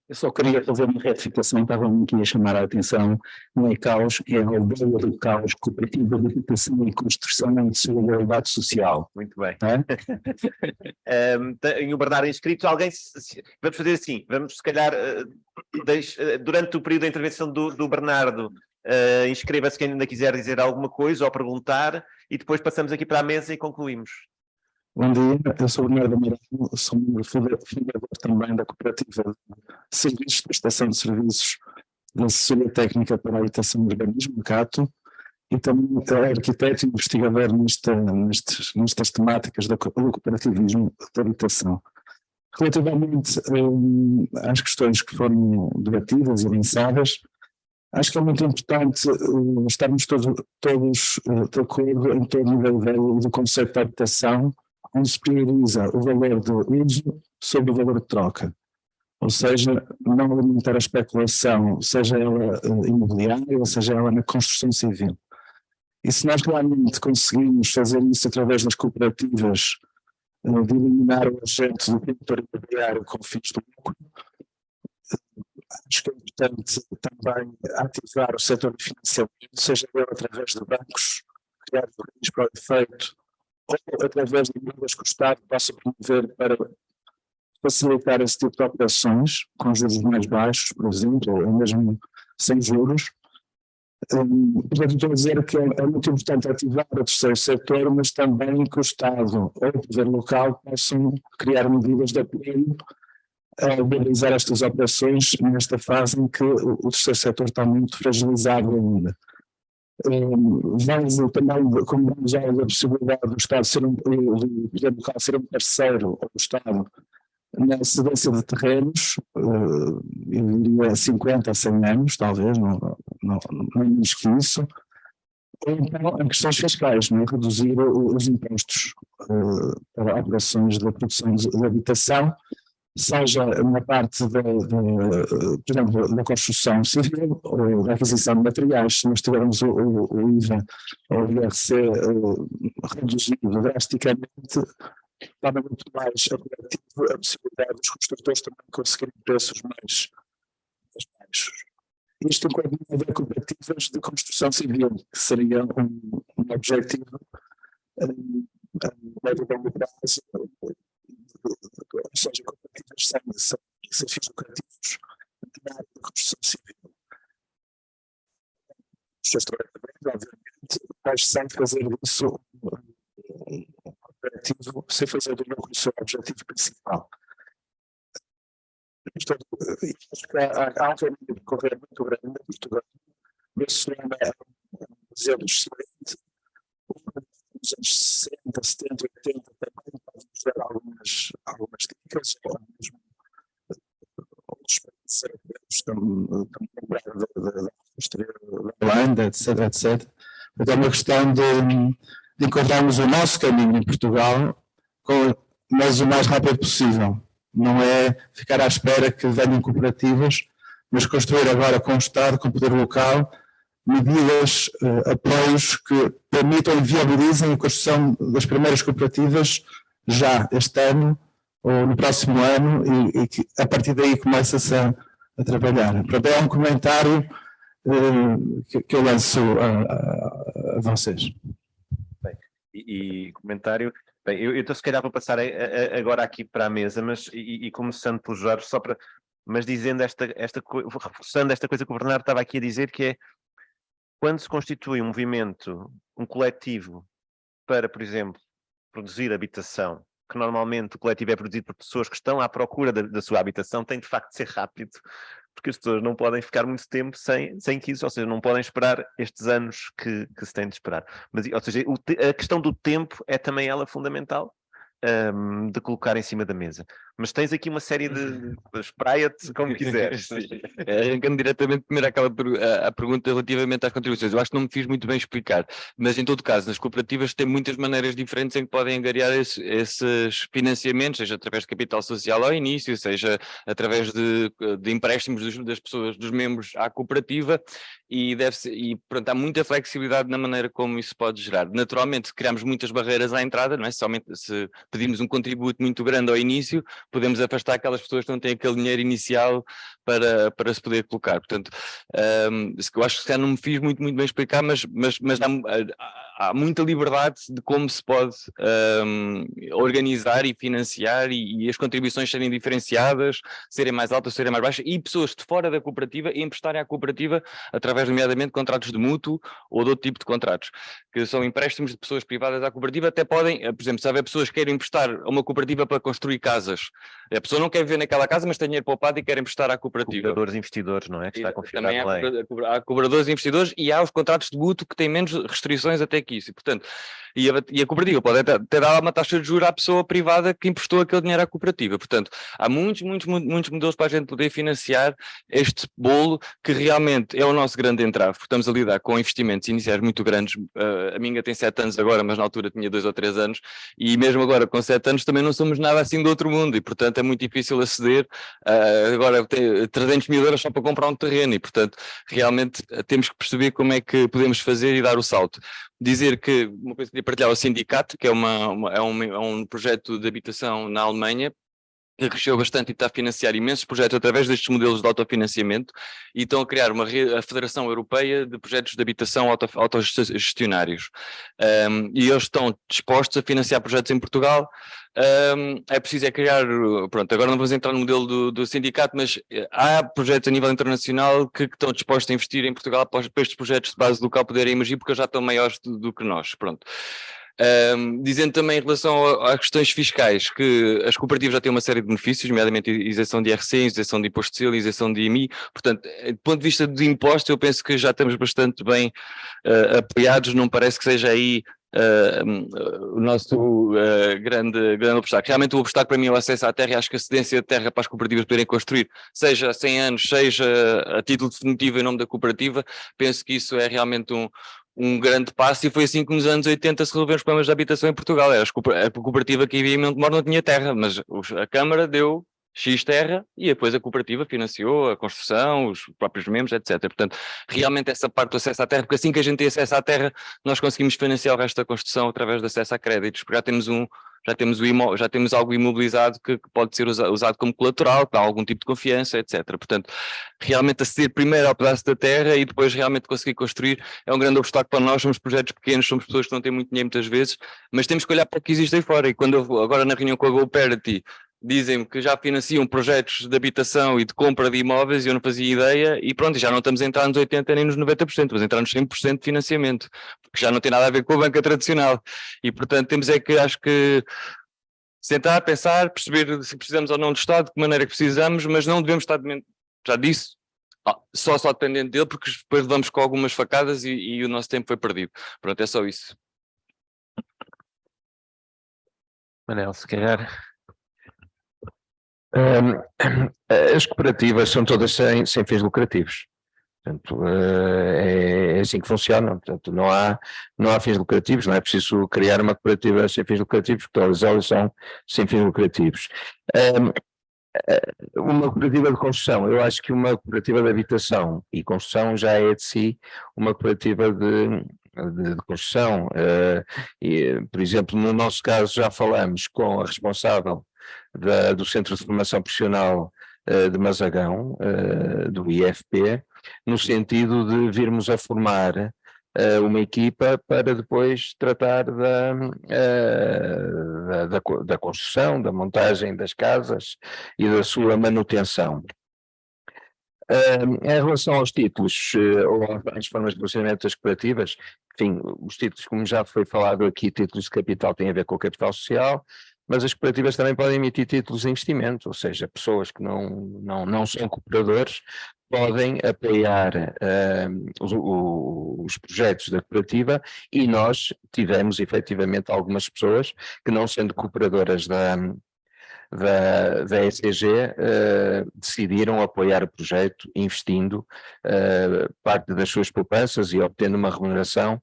Eu só queria fazer uma retificação, estava-me aqui a chamar a atenção, não é caos, é a aldeia do caos, cooperativa de habitação e construção de solidariedade social. Muito bem. É? Tenho o Bernardo inscrito. Alguém, vamos fazer assim, vamos se calhar, durante o período da intervenção do Bernardo, inscreva-se quem ainda quiser dizer alguma coisa ou perguntar, e depois passamos aqui para a mesa e concluímos. Bom dia, eu sou o Bernardo Amaral, sou fundador também da cooperativa de serviços, de prestação de serviços de assessoria técnica para a habitação e urbanismo, CATO, e também arquiteto e investigador nestas temáticas do cooperativismo de habitação. Relativamente às questões que foram debatidas e lançadas, acho que é muito importante estarmos todos de acordo em torno da ideia do conceito de habitação, onde se prioriza o valor do uso sobre o valor de troca. Ou seja, não alimentar a especulação, seja ela imobiliária, ou seja ela na construção civil. E se nós realmente conseguimos fazer isso através das cooperativas, de eliminar o agente do produtor imobiliário com fins de lucro, acho que é importante também ativar o setor de financiamento, seja ele através de bancos criados para o efeito, ou através de medidas que o Estado possa promover para facilitar esse tipo de operações, com juros mais baixos, por exemplo, ou mesmo sem juros. Portanto, estou a dizer que é muito importante ativar o terceiro setor, mas também que o Estado ou o poder local possam criar medidas de apoio a realizar estas operações nesta fase em que o terceiro setor está muito fragilizado ainda. Vamos também, como vamos a possibilidade do Estado ser do poder local ser um parceiro ao Estado na cedência de terrenos, eu diria 50 a 100 anos, talvez, não menos que isso, ou então em questões fiscais, não é? Reduzir os impostos para operações de produção de habitação, seja na parte por exemplo, da construção civil ou da aquisição de materiais. Se nós tivermos o IVA ou o IRC reduzido drasticamente, torna muito mais atrativo a possibilidade dos construtores também conseguirem preços mais baixos. Isto enquanto de cooperativas de construção civil, que seria um objetivo a médio e longo prazo, ou seja, cooperativas sem fins lucrativos na área da construção civil. Os seus trabalhadores, obviamente, mas sem fazer disso um cooperativo, sem fazer do lucro o seu objetivo principal. Portanto, acho que há um caminho de correr muito grande em Portugal. Esse nome é um exemplo excelente. Nos anos 60, 70, 80 também podemos dar algumas dicas, ou mesmo outros países europeus estão lembrados da indústria da Holanda, etc. Então é uma questão de encontrarmos o nosso caminho em Portugal, mas o mais rápido possível. Não é ficar à espera que venham cooperativas, mas construir agora com o Estado, com o poder local, medidas, apoios que permitam e viabilizem a construção das primeiras cooperativas já este ano ou no próximo ano e que a partir daí começa-se a trabalhar. Portanto, é um comentário que eu lanço a vocês. Bem, e comentário... Bem, eu se calhar vou passar agora aqui para a mesa, mas começando pelo Jorge, mas dizendo reforçando esta coisa que o Bernardo estava aqui a dizer, que é quando se constitui um movimento, um coletivo para, por exemplo, produzir habitação, que normalmente o coletivo é produzido por pessoas que estão à procura da sua habitação, tem de facto de ser rápido, porque as pessoas não podem ficar muito tempo sem que isso, ou seja, não podem esperar estes anos que se têm de esperar. Mas, ou seja, a questão do tempo é também ela fundamental, de colocar em cima da mesa. Mas tens aqui uma série de espraia-te como quiseres. Arrancando diretamente primeiro a pergunta relativamente às contribuições. Eu acho que não me fiz muito bem explicar, mas em todo caso, nas cooperativas tem muitas maneiras diferentes em que podem angariar esses financiamentos, seja através de capital social ao início, seja através de empréstimos das pessoas, dos membros à cooperativa, e pronto, há muita flexibilidade na maneira como isso pode gerar. Naturalmente, criamos muitas barreiras à entrada, não é? Somente se pedirmos um contributo muito grande ao início, podemos afastar aquelas pessoas que não têm aquele dinheiro inicial para se poder colocar. Portanto, eu acho que já não me fiz muito bem explicar, mas há muita liberdade de como se pode organizar e financiar e as contribuições serem diferenciadas, serem mais altas, serem mais baixas, e pessoas de fora da cooperativa emprestarem à cooperativa através, nomeadamente, de contratos de mútuo ou de outro tipo de contratos, que são empréstimos de pessoas privadas à cooperativa. Até podem, por exemplo, se houver pessoas que querem emprestar a uma cooperativa para construir casas, a pessoa não quer viver naquela casa, mas tem dinheiro poupado e quer emprestar à cooperativa. Cooperadores e investidores, não é? Que está configurado Também na lei. há cooperadores e investidores, e há os contratos de mútuo que têm menos restrições até que isso. E, portanto, a cooperativa pode até dar uma taxa de juros à pessoa privada que emprestou aquele dinheiro à cooperativa. Portanto, há muitos modelos para a gente poder financiar este bolo, que realmente é o nosso grande entrave, porque estamos a lidar com investimentos iniciais muito grandes. A Minga tem 7 anos agora, mas na altura tinha 2 ou 3 anos, e mesmo agora com 7 anos também não somos nada assim do outro mundo, e portanto é muito difícil aceder. Agora tem 300 mil euros só para comprar um terreno, e portanto realmente temos que perceber como é que podemos fazer e dar o salto. Dizer que uma coisa que queria partilhar, o Sindicato, que é um projeto de habitação na Alemanha, que cresceu bastante e está a financiar imensos projetos através destes modelos de autofinanciamento, e estão a criar a Federação Europeia de Projetos de Habitação Autogestionários. E eles estão dispostos a financiar projetos em Portugal. É preciso criar, pronto, agora não vamos entrar no modelo do sindicato, mas há projetos a nível internacional que estão dispostos a investir em Portugal para estes projetos de base local poderem emergir, porque já estão maiores do que nós, pronto. Dizendo também em relação às questões fiscais, que as cooperativas já têm uma série de benefícios, nomeadamente isenção de IRC, isenção de imposto de selo, isenção de IMI. Portanto, do ponto de vista de impostos, eu penso que já estamos bastante bem apoiados, não parece que seja aí o nosso grande obstáculo. Realmente o obstáculo para mim é o acesso à terra, e acho que a cedência de terra para as cooperativas poderem construir, seja 100 anos, seja a título definitivo em nome da cooperativa, penso que isso é realmente um grande passo, e foi assim que nos anos 80 se resolveram os problemas de habitação em Portugal. A cooperativa que havia em Montemor não tinha terra, mas a Câmara deu X terra e depois a cooperativa financiou a construção, os próprios membros, etc. Portanto, realmente essa parte do acesso à terra, porque assim que a gente tem acesso à terra, nós conseguimos financiar o resto da construção através do acesso a créditos, porque já temos algo imobilizado que pode ser usado como colateral, para algum tipo de confiança, etc. Portanto, realmente aceder primeiro ao pedaço da terra e depois realmente conseguir construir é um grande obstáculo para nós. Somos projetos pequenos, somos pessoas que não têm muito dinheiro muitas vezes, mas temos que olhar para o que existe aí fora. E quando eu agora na reunião com a GoParity dizem-me que já financiam projetos de habitação e de compra de imóveis, e eu não fazia ideia, e pronto, já não estamos a entrar nos 80% nem nos 90%, mas a entrar nos 100% de financiamento, porque já não tem nada a ver com a banca tradicional. E portanto temos que, acho que, sentar, pensar, perceber se precisamos ou não do Estado, de que maneira que precisamos, mas não devemos estar, já disse, só dependente dele, porque depois vamos com algumas facadas e o nosso tempo foi perdido. Pronto, é só isso. Manel, se calhar... As cooperativas são todas sem fins lucrativos. Portanto, é assim que funciona. Portanto, não há fins lucrativos, não é preciso criar uma cooperativa sem fins lucrativos, porque todas elas são sem fins lucrativos. Uma cooperativa de construção, eu acho que uma cooperativa de habitação e construção já é de si uma cooperativa de construção. Por exemplo, no nosso caso já falamos com a responsável do Centro de Formação Profissional de Mazagão, do IFP, no sentido de virmos a formar uma equipa para depois tratar da construção, da montagem das casas e da sua manutenção. Em relação aos títulos ou às formas de funcionamento das cooperativas, enfim, os títulos, como já foi falado aqui, títulos de capital têm a ver com o capital social, mas as cooperativas também podem emitir títulos de investimento, ou seja, pessoas que não são cooperadores podem apoiar os projetos da cooperativa, e nós tivemos efetivamente algumas pessoas que, não sendo cooperadoras da ECG, decidiram apoiar o projeto, investindo parte das suas poupanças e obtendo uma remuneração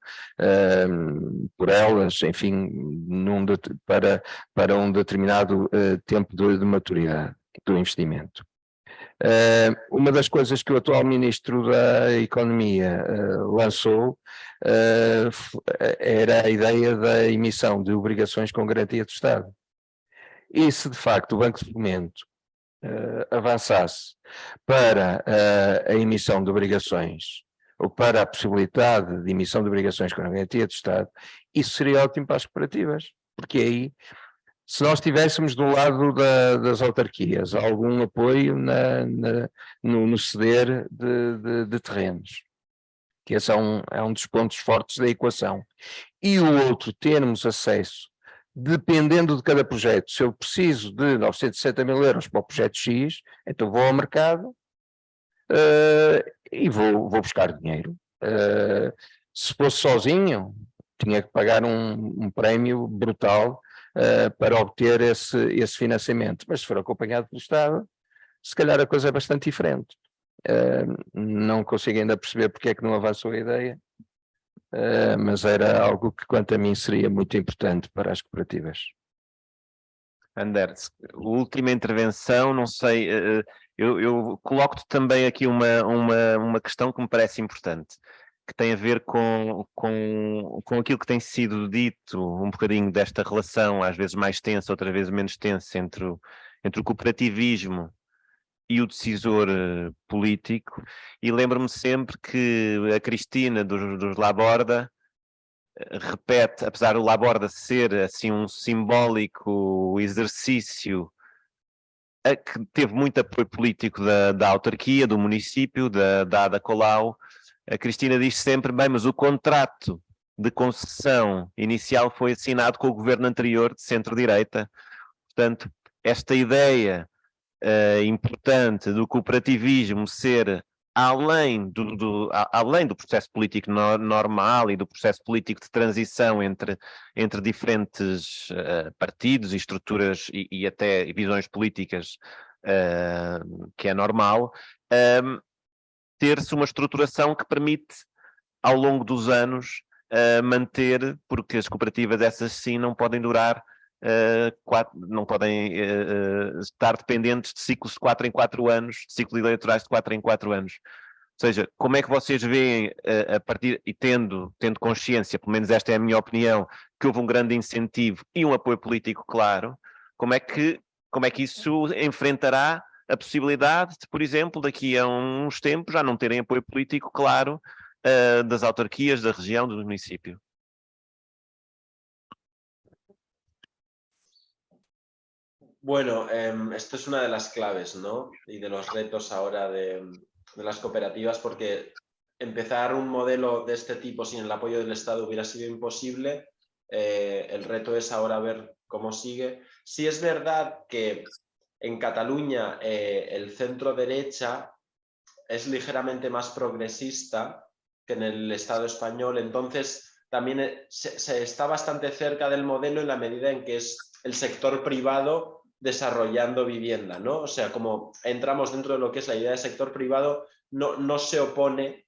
por elas, enfim, para um determinado tempo de maturidade do investimento. Uma das coisas que o atual Ministro da Economia lançou era a ideia da emissão de obrigações com garantia do Estado. E se de facto o Banco de Fomento avançasse para a emissão de obrigações, ou para a possibilidade de emissão de obrigações com garantia do Estado, isso seria ótimo para as cooperativas, porque aí, se nós tivéssemos do lado das autarquias algum apoio no ceder de terrenos, que esse é um dos pontos fortes da equação, e o outro, termos acesso, dependendo de cada projeto, se eu preciso de 960 mil euros para o projeto X, então vou ao mercado e vou buscar dinheiro. Se fosse sozinho, tinha que pagar um prémio brutal para obter esse financiamento, mas se for acompanhado pelo Estado, se calhar a coisa é bastante diferente. Não consigo ainda perceber porque é que não avançou a ideia, mas era algo que, quanto a mim, seria muito importante para as cooperativas. Anders, última intervenção, não sei, eu coloco-te também aqui uma questão que me parece importante, que tem a ver com aquilo que tem sido dito, um bocadinho desta relação, às vezes mais tensa, outras vezes menos tensa, entre o cooperativismo e o decisor político, e lembro-me sempre que a Cristina dos Laborda repete, apesar do Laborda ser assim um simbólico exercício que teve muito apoio político da autarquia, do município, da Ada Colau, a Cristina diz sempre, bem, mas o contrato de concessão inicial foi assinado com o governo anterior de centro-direita. Portanto, esta ideia importante do cooperativismo ser além do processo político normal e do processo político de transição entre diferentes partidos e estruturas e até visões políticas, que é normal, ter-se uma estruturação que permite, ao longo dos anos, manter, porque as cooperativas essas sim não podem durar, não podem estar dependentes de ciclos de 4 em 4 anos, de ciclos eleitorais de 4 em 4 anos. Ou seja, como é que vocês veem, a partir, e tendo consciência, pelo menos esta é a minha opinião, que houve um grande incentivo e um apoio político claro, como é que isso enfrentará a possibilidade de, por exemplo, daqui a uns tempos já não terem apoio político claro das autarquias, da região, do município? Bueno, esto es una de las claves, ¿no? Y de los retos ahora de las cooperativas, porque empezar un modelo de este tipo sin el apoyo del Estado hubiera sido imposible. El reto es ahora ver cómo sigue. Sí es verdad que en Cataluña el centro derecha es ligeramente más progresista que en el Estado español, entonces también se está bastante cerca del modelo en la medida en que es el sector privado desarrollando vivienda, ¿no? O sea, como entramos dentro de lo que es la idea de sector privado, no se opone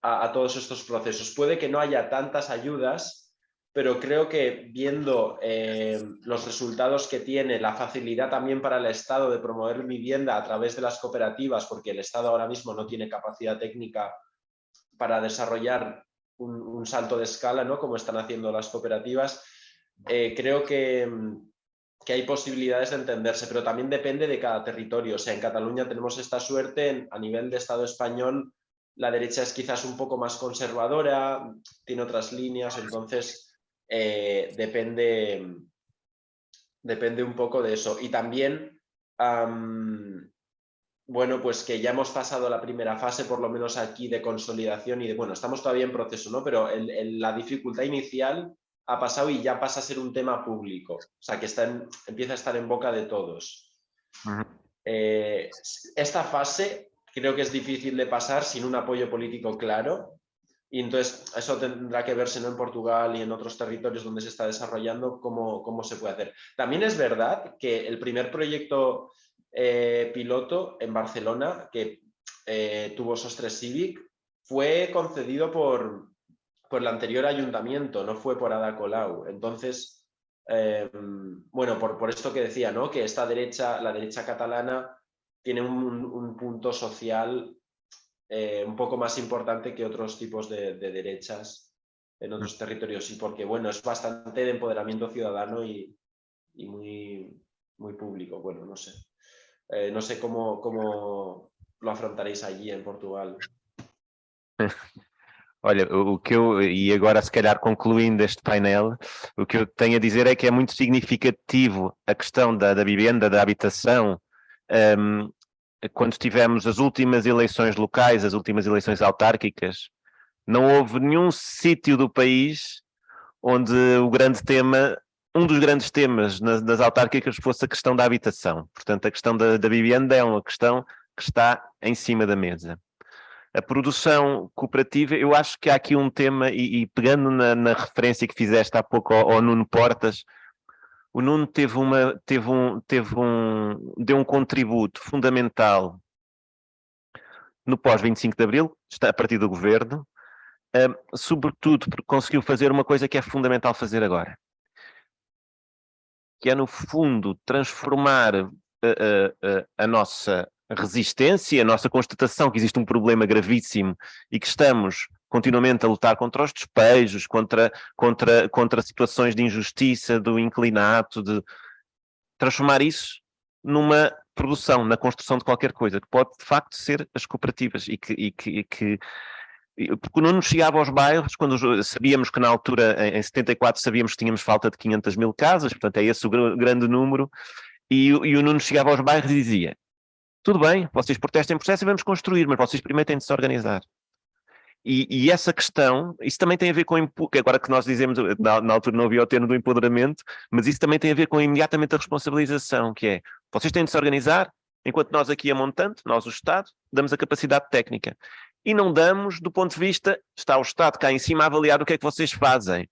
a todos estos procesos. Puede que no haya tantas ayudas, pero creo que viendo los resultados que tiene, la facilidad también para el Estado de promover vivienda a través de las cooperativas, porque el Estado ahora mismo no tiene capacidad técnica para desarrollar un salto de escala, ¿no? Como están haciendo las cooperativas, creo que hay posibilidades de entenderse, pero también depende de cada territorio. O sea, en Cataluña tenemos esta suerte, a nivel de Estado español, la derecha es quizás un poco más conservadora, tiene otras líneas, entonces depende un poco de eso. Y también, bueno, pues que ya hemos pasado la primera fase, por lo menos aquí, de consolidación y bueno, estamos todavía en proceso, ¿no? Pero la dificultad inicial ha pasado y ya pasa a ser un tema público, o sea, que empieza a estar en boca de todos. Esta fase creo que es difícil de pasar sin un apoyo político claro. Y entonces eso tendrá que verse, ¿no?, en Portugal y en otros territorios donde se está desarrollando cómo se puede hacer. También es verdad que el primer proyecto piloto en Barcelona que tuvo Sostres Civic fue concedido por el anterior ayuntamiento, no fue por Ada Colau. Entonces, bueno, por esto que decía, ¿no?, que esta derecha, la derecha catalana, tiene un punto social un poco más importante que otros tipos de derechas en otros territorios, y porque, bueno, es bastante de empoderamiento ciudadano y muy público. Bueno, no sé. No sé cómo lo afrontareis allí em Portugal. Olha, o que e agora se calhar concluindo este painel, o que eu tenho a dizer é que é muito significativo a questão da vivenda, da habitação, quando tivemos as últimas eleições locais, as últimas eleições autárquicas, não houve nenhum sítio do país onde o grande tema, um dos grandes temas das autárquicas fosse a questão da habitação. Portanto, a questão da vivenda é uma questão que está em cima da mesa. A produção cooperativa, eu acho que há aqui um tema, e pegando na referência que fizeste há pouco ao Nuno Portas, o Nuno deu um contributo fundamental no pós-25 de Abril, a partir do governo, sobretudo porque conseguiu fazer uma coisa que é fundamental fazer agora, que é, no fundo, transformar a nossa resistência, a nossa constatação que existe um problema gravíssimo e que estamos continuamente a lutar contra os despejos, contra situações de injustiça, do inclinato, de transformar isso numa produção, na construção de qualquer coisa, que pode de facto ser as cooperativas, porque o Nuno chegava aos bairros, quando sabíamos que na altura, em 74, sabíamos que tínhamos falta de 500 mil casas, portanto é esse o grande número, e o Nuno chegava aos bairros e dizia: tudo bem, vocês protestem processo e vamos construir, mas vocês primeiro têm de se organizar. E essa questão, isso também tem a ver com, agora que nós dizemos, na altura não havia o termo do empoderamento, mas isso também tem a ver com imediatamente a responsabilização, que é, vocês têm de se organizar, enquanto nós aqui a montante, nós o Estado, damos a capacidade técnica. E não damos do ponto de vista, está o Estado cá em cima a avaliar o que é que vocês fazem.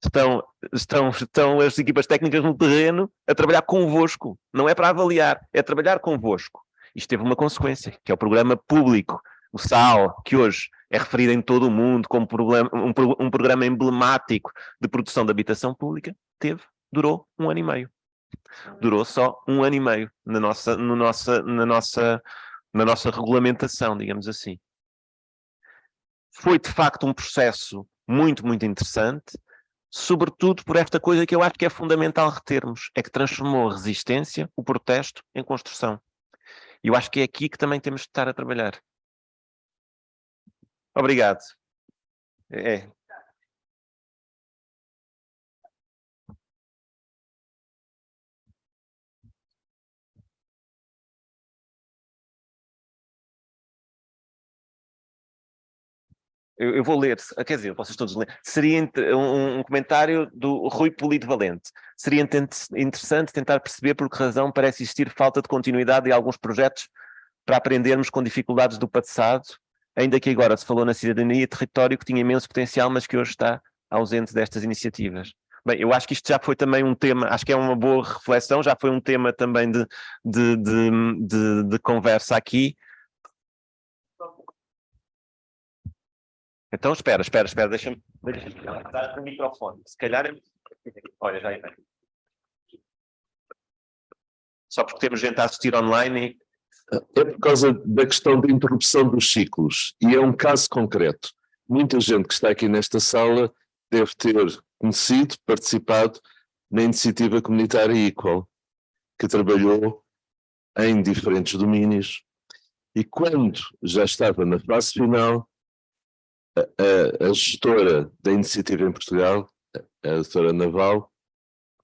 Estão as equipas técnicas no terreno a trabalhar convosco, não é para avaliar, é trabalhar convosco. Isto teve uma consequência, que é o programa público, o SAL, que hoje é referido em todo o mundo como um programa emblemático de produção de habitação pública, durou 1 ano e meio. Durou só 1 ano e meio na nossa regulamentação, digamos assim. Foi de facto um processo muito, muito interessante, sobretudo por esta coisa que eu acho que é fundamental retermos, é que transformou a resistência, o protesto, em construção. E eu acho que é aqui que também temos de estar a trabalhar. Obrigado. Eu vou ler, quer dizer, vocês todos lerem. Seria um comentário do Rui Polito Valente. Seria interessante tentar perceber por que razão parece existir falta de continuidade em alguns projetos para aprendermos com dificuldades do passado, ainda que agora se falou na cidadania e território que tinha imenso potencial, mas que hoje está ausente destas iniciativas. Bem, eu acho que isto já foi também um tema, acho que é uma boa reflexão, já foi um tema também de conversa aqui. Então espera, deixa-me dar o microfone. Se calhar, olha, já é. Só porque temos gente a assistir online. É por causa da questão da interrupção dos ciclos, e é um caso concreto. Muita gente que está aqui nesta sala deve ter conhecido, participado na iniciativa comunitária Equal, que trabalhou em diferentes domínios, e quando já estava na fase final, a gestora da iniciativa em Portugal, a doutora Naval,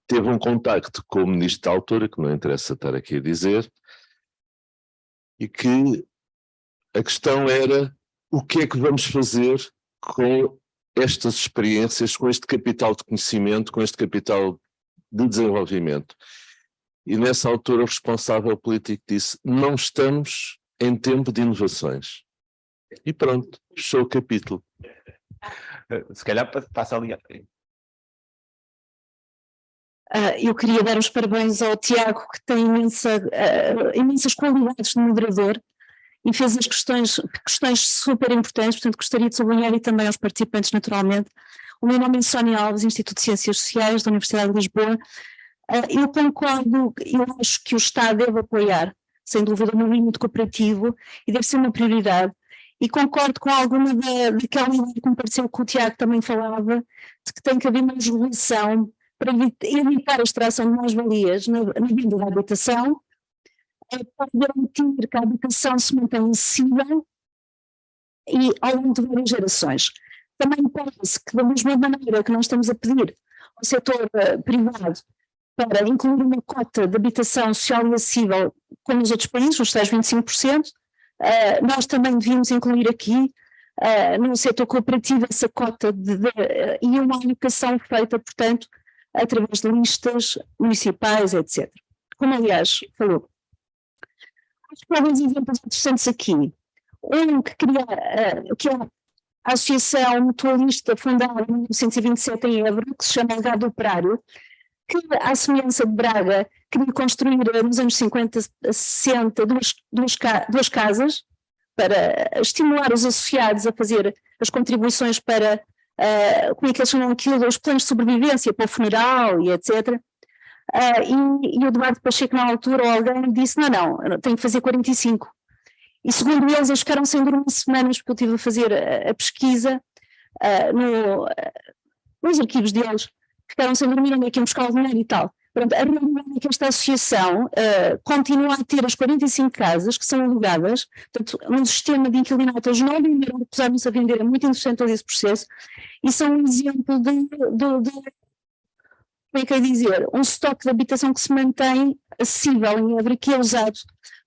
teve um contacto com o ministro da altura, que não interessa estar aqui a dizer, e que a questão era o que é que vamos fazer com estas experiências, com este capital de conhecimento, com este capital de desenvolvimento. E nessa altura o responsável político disse: não estamos em tempo de inovações. E pronto, fechou o capítulo. Se calhar passa ali. Eu queria dar os parabéns ao Tiago, que tem imensas qualidades de moderador e fez as questões super importantes, portanto gostaria de sublinhar, e também aos participantes naturalmente. O meu nome é Sónia Alves, Instituto de Ciências Sociais da Universidade de Lisboa. Eu concordo, eu acho que o Estado deve apoiar, sem dúvida, o movimento cooperativo e deve ser uma prioridade. E concordo com alguma daquela ideia que me pareceu que o Tiago também falava, de que tem que haver mais regulação para evitar a extração de mais-valias na venda da habitação, para garantir que a habitação se mantenha acessível e ao longo de várias gerações. Também parece que, da mesma maneira que nós estamos a pedir ao setor privado para incluir uma cota de habitação social e acessível como nos outros países, os tais 25%, nós também devíamos incluir aqui no setor cooperativo essa cota e uma alocação feita, portanto, através de listas municipais, etc. Como, aliás, falou. Acho que há alguns exemplos interessantes aqui. Um que é a Associação Mutualista, fundada em 1927 em Évora, que se chama Legado Operário, que, à semelhança de Braga, queria construir nos anos 50, 60, duas casas para estimular os associados a fazer as contribuições para, como é que eles chamam aquilo, os planos de sobrevivência para o funeral e etc. E o Eduardo Pacheco, na altura, ou alguém disse, não, tenho que fazer 45. E segundo eles ficaram sem dormir semanas, porque eu estive a fazer a pesquisa nos arquivos deles, ficaram sem dormir, onde é que iam buscar o dinheiro e tal. Pronto, a realidade é que esta associação continua a ter as 45 casas que são alugadas, portanto, um sistema de inquilinato, eles não venderam, puseram-se a vender, é muito interessante todo esse processo, e são um exemplo de como é que é dizer, um estoque de habitação que se mantém acessível em Évora, que é usado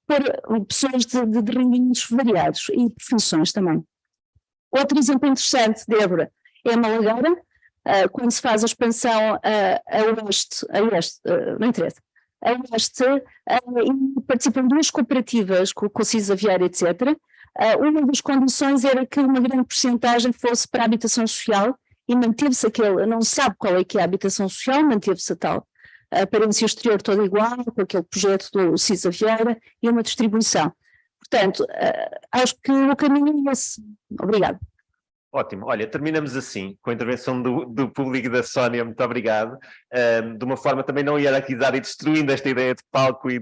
por pessoas de rendimentos variados e profissões também. Outro exemplo interessante de Évora é a Malagueira, quando se faz a expansão a oeste, não interessa, a oeste, e participam duas cooperativas com o CIS Aviário, etc. Uma das condições era que uma grande porcentagem fosse para a habitação social, e manteve-se não se sabe qual é que é a habitação social, manteve-se a tal aparência exterior toda igual, com aquele projeto do CIS Aviário e uma distribuição. Portanto, acho que o caminho é esse. Obrigado. Ótimo. Olha, terminamos assim, com a intervenção do público e da Sónia, muito obrigado. De uma forma também não hierarquizada e destruindo esta ideia de palco e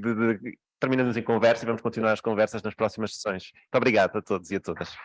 terminamos em conversa e vamos continuar as conversas nas próximas sessões. Muito obrigado a todos e a todas.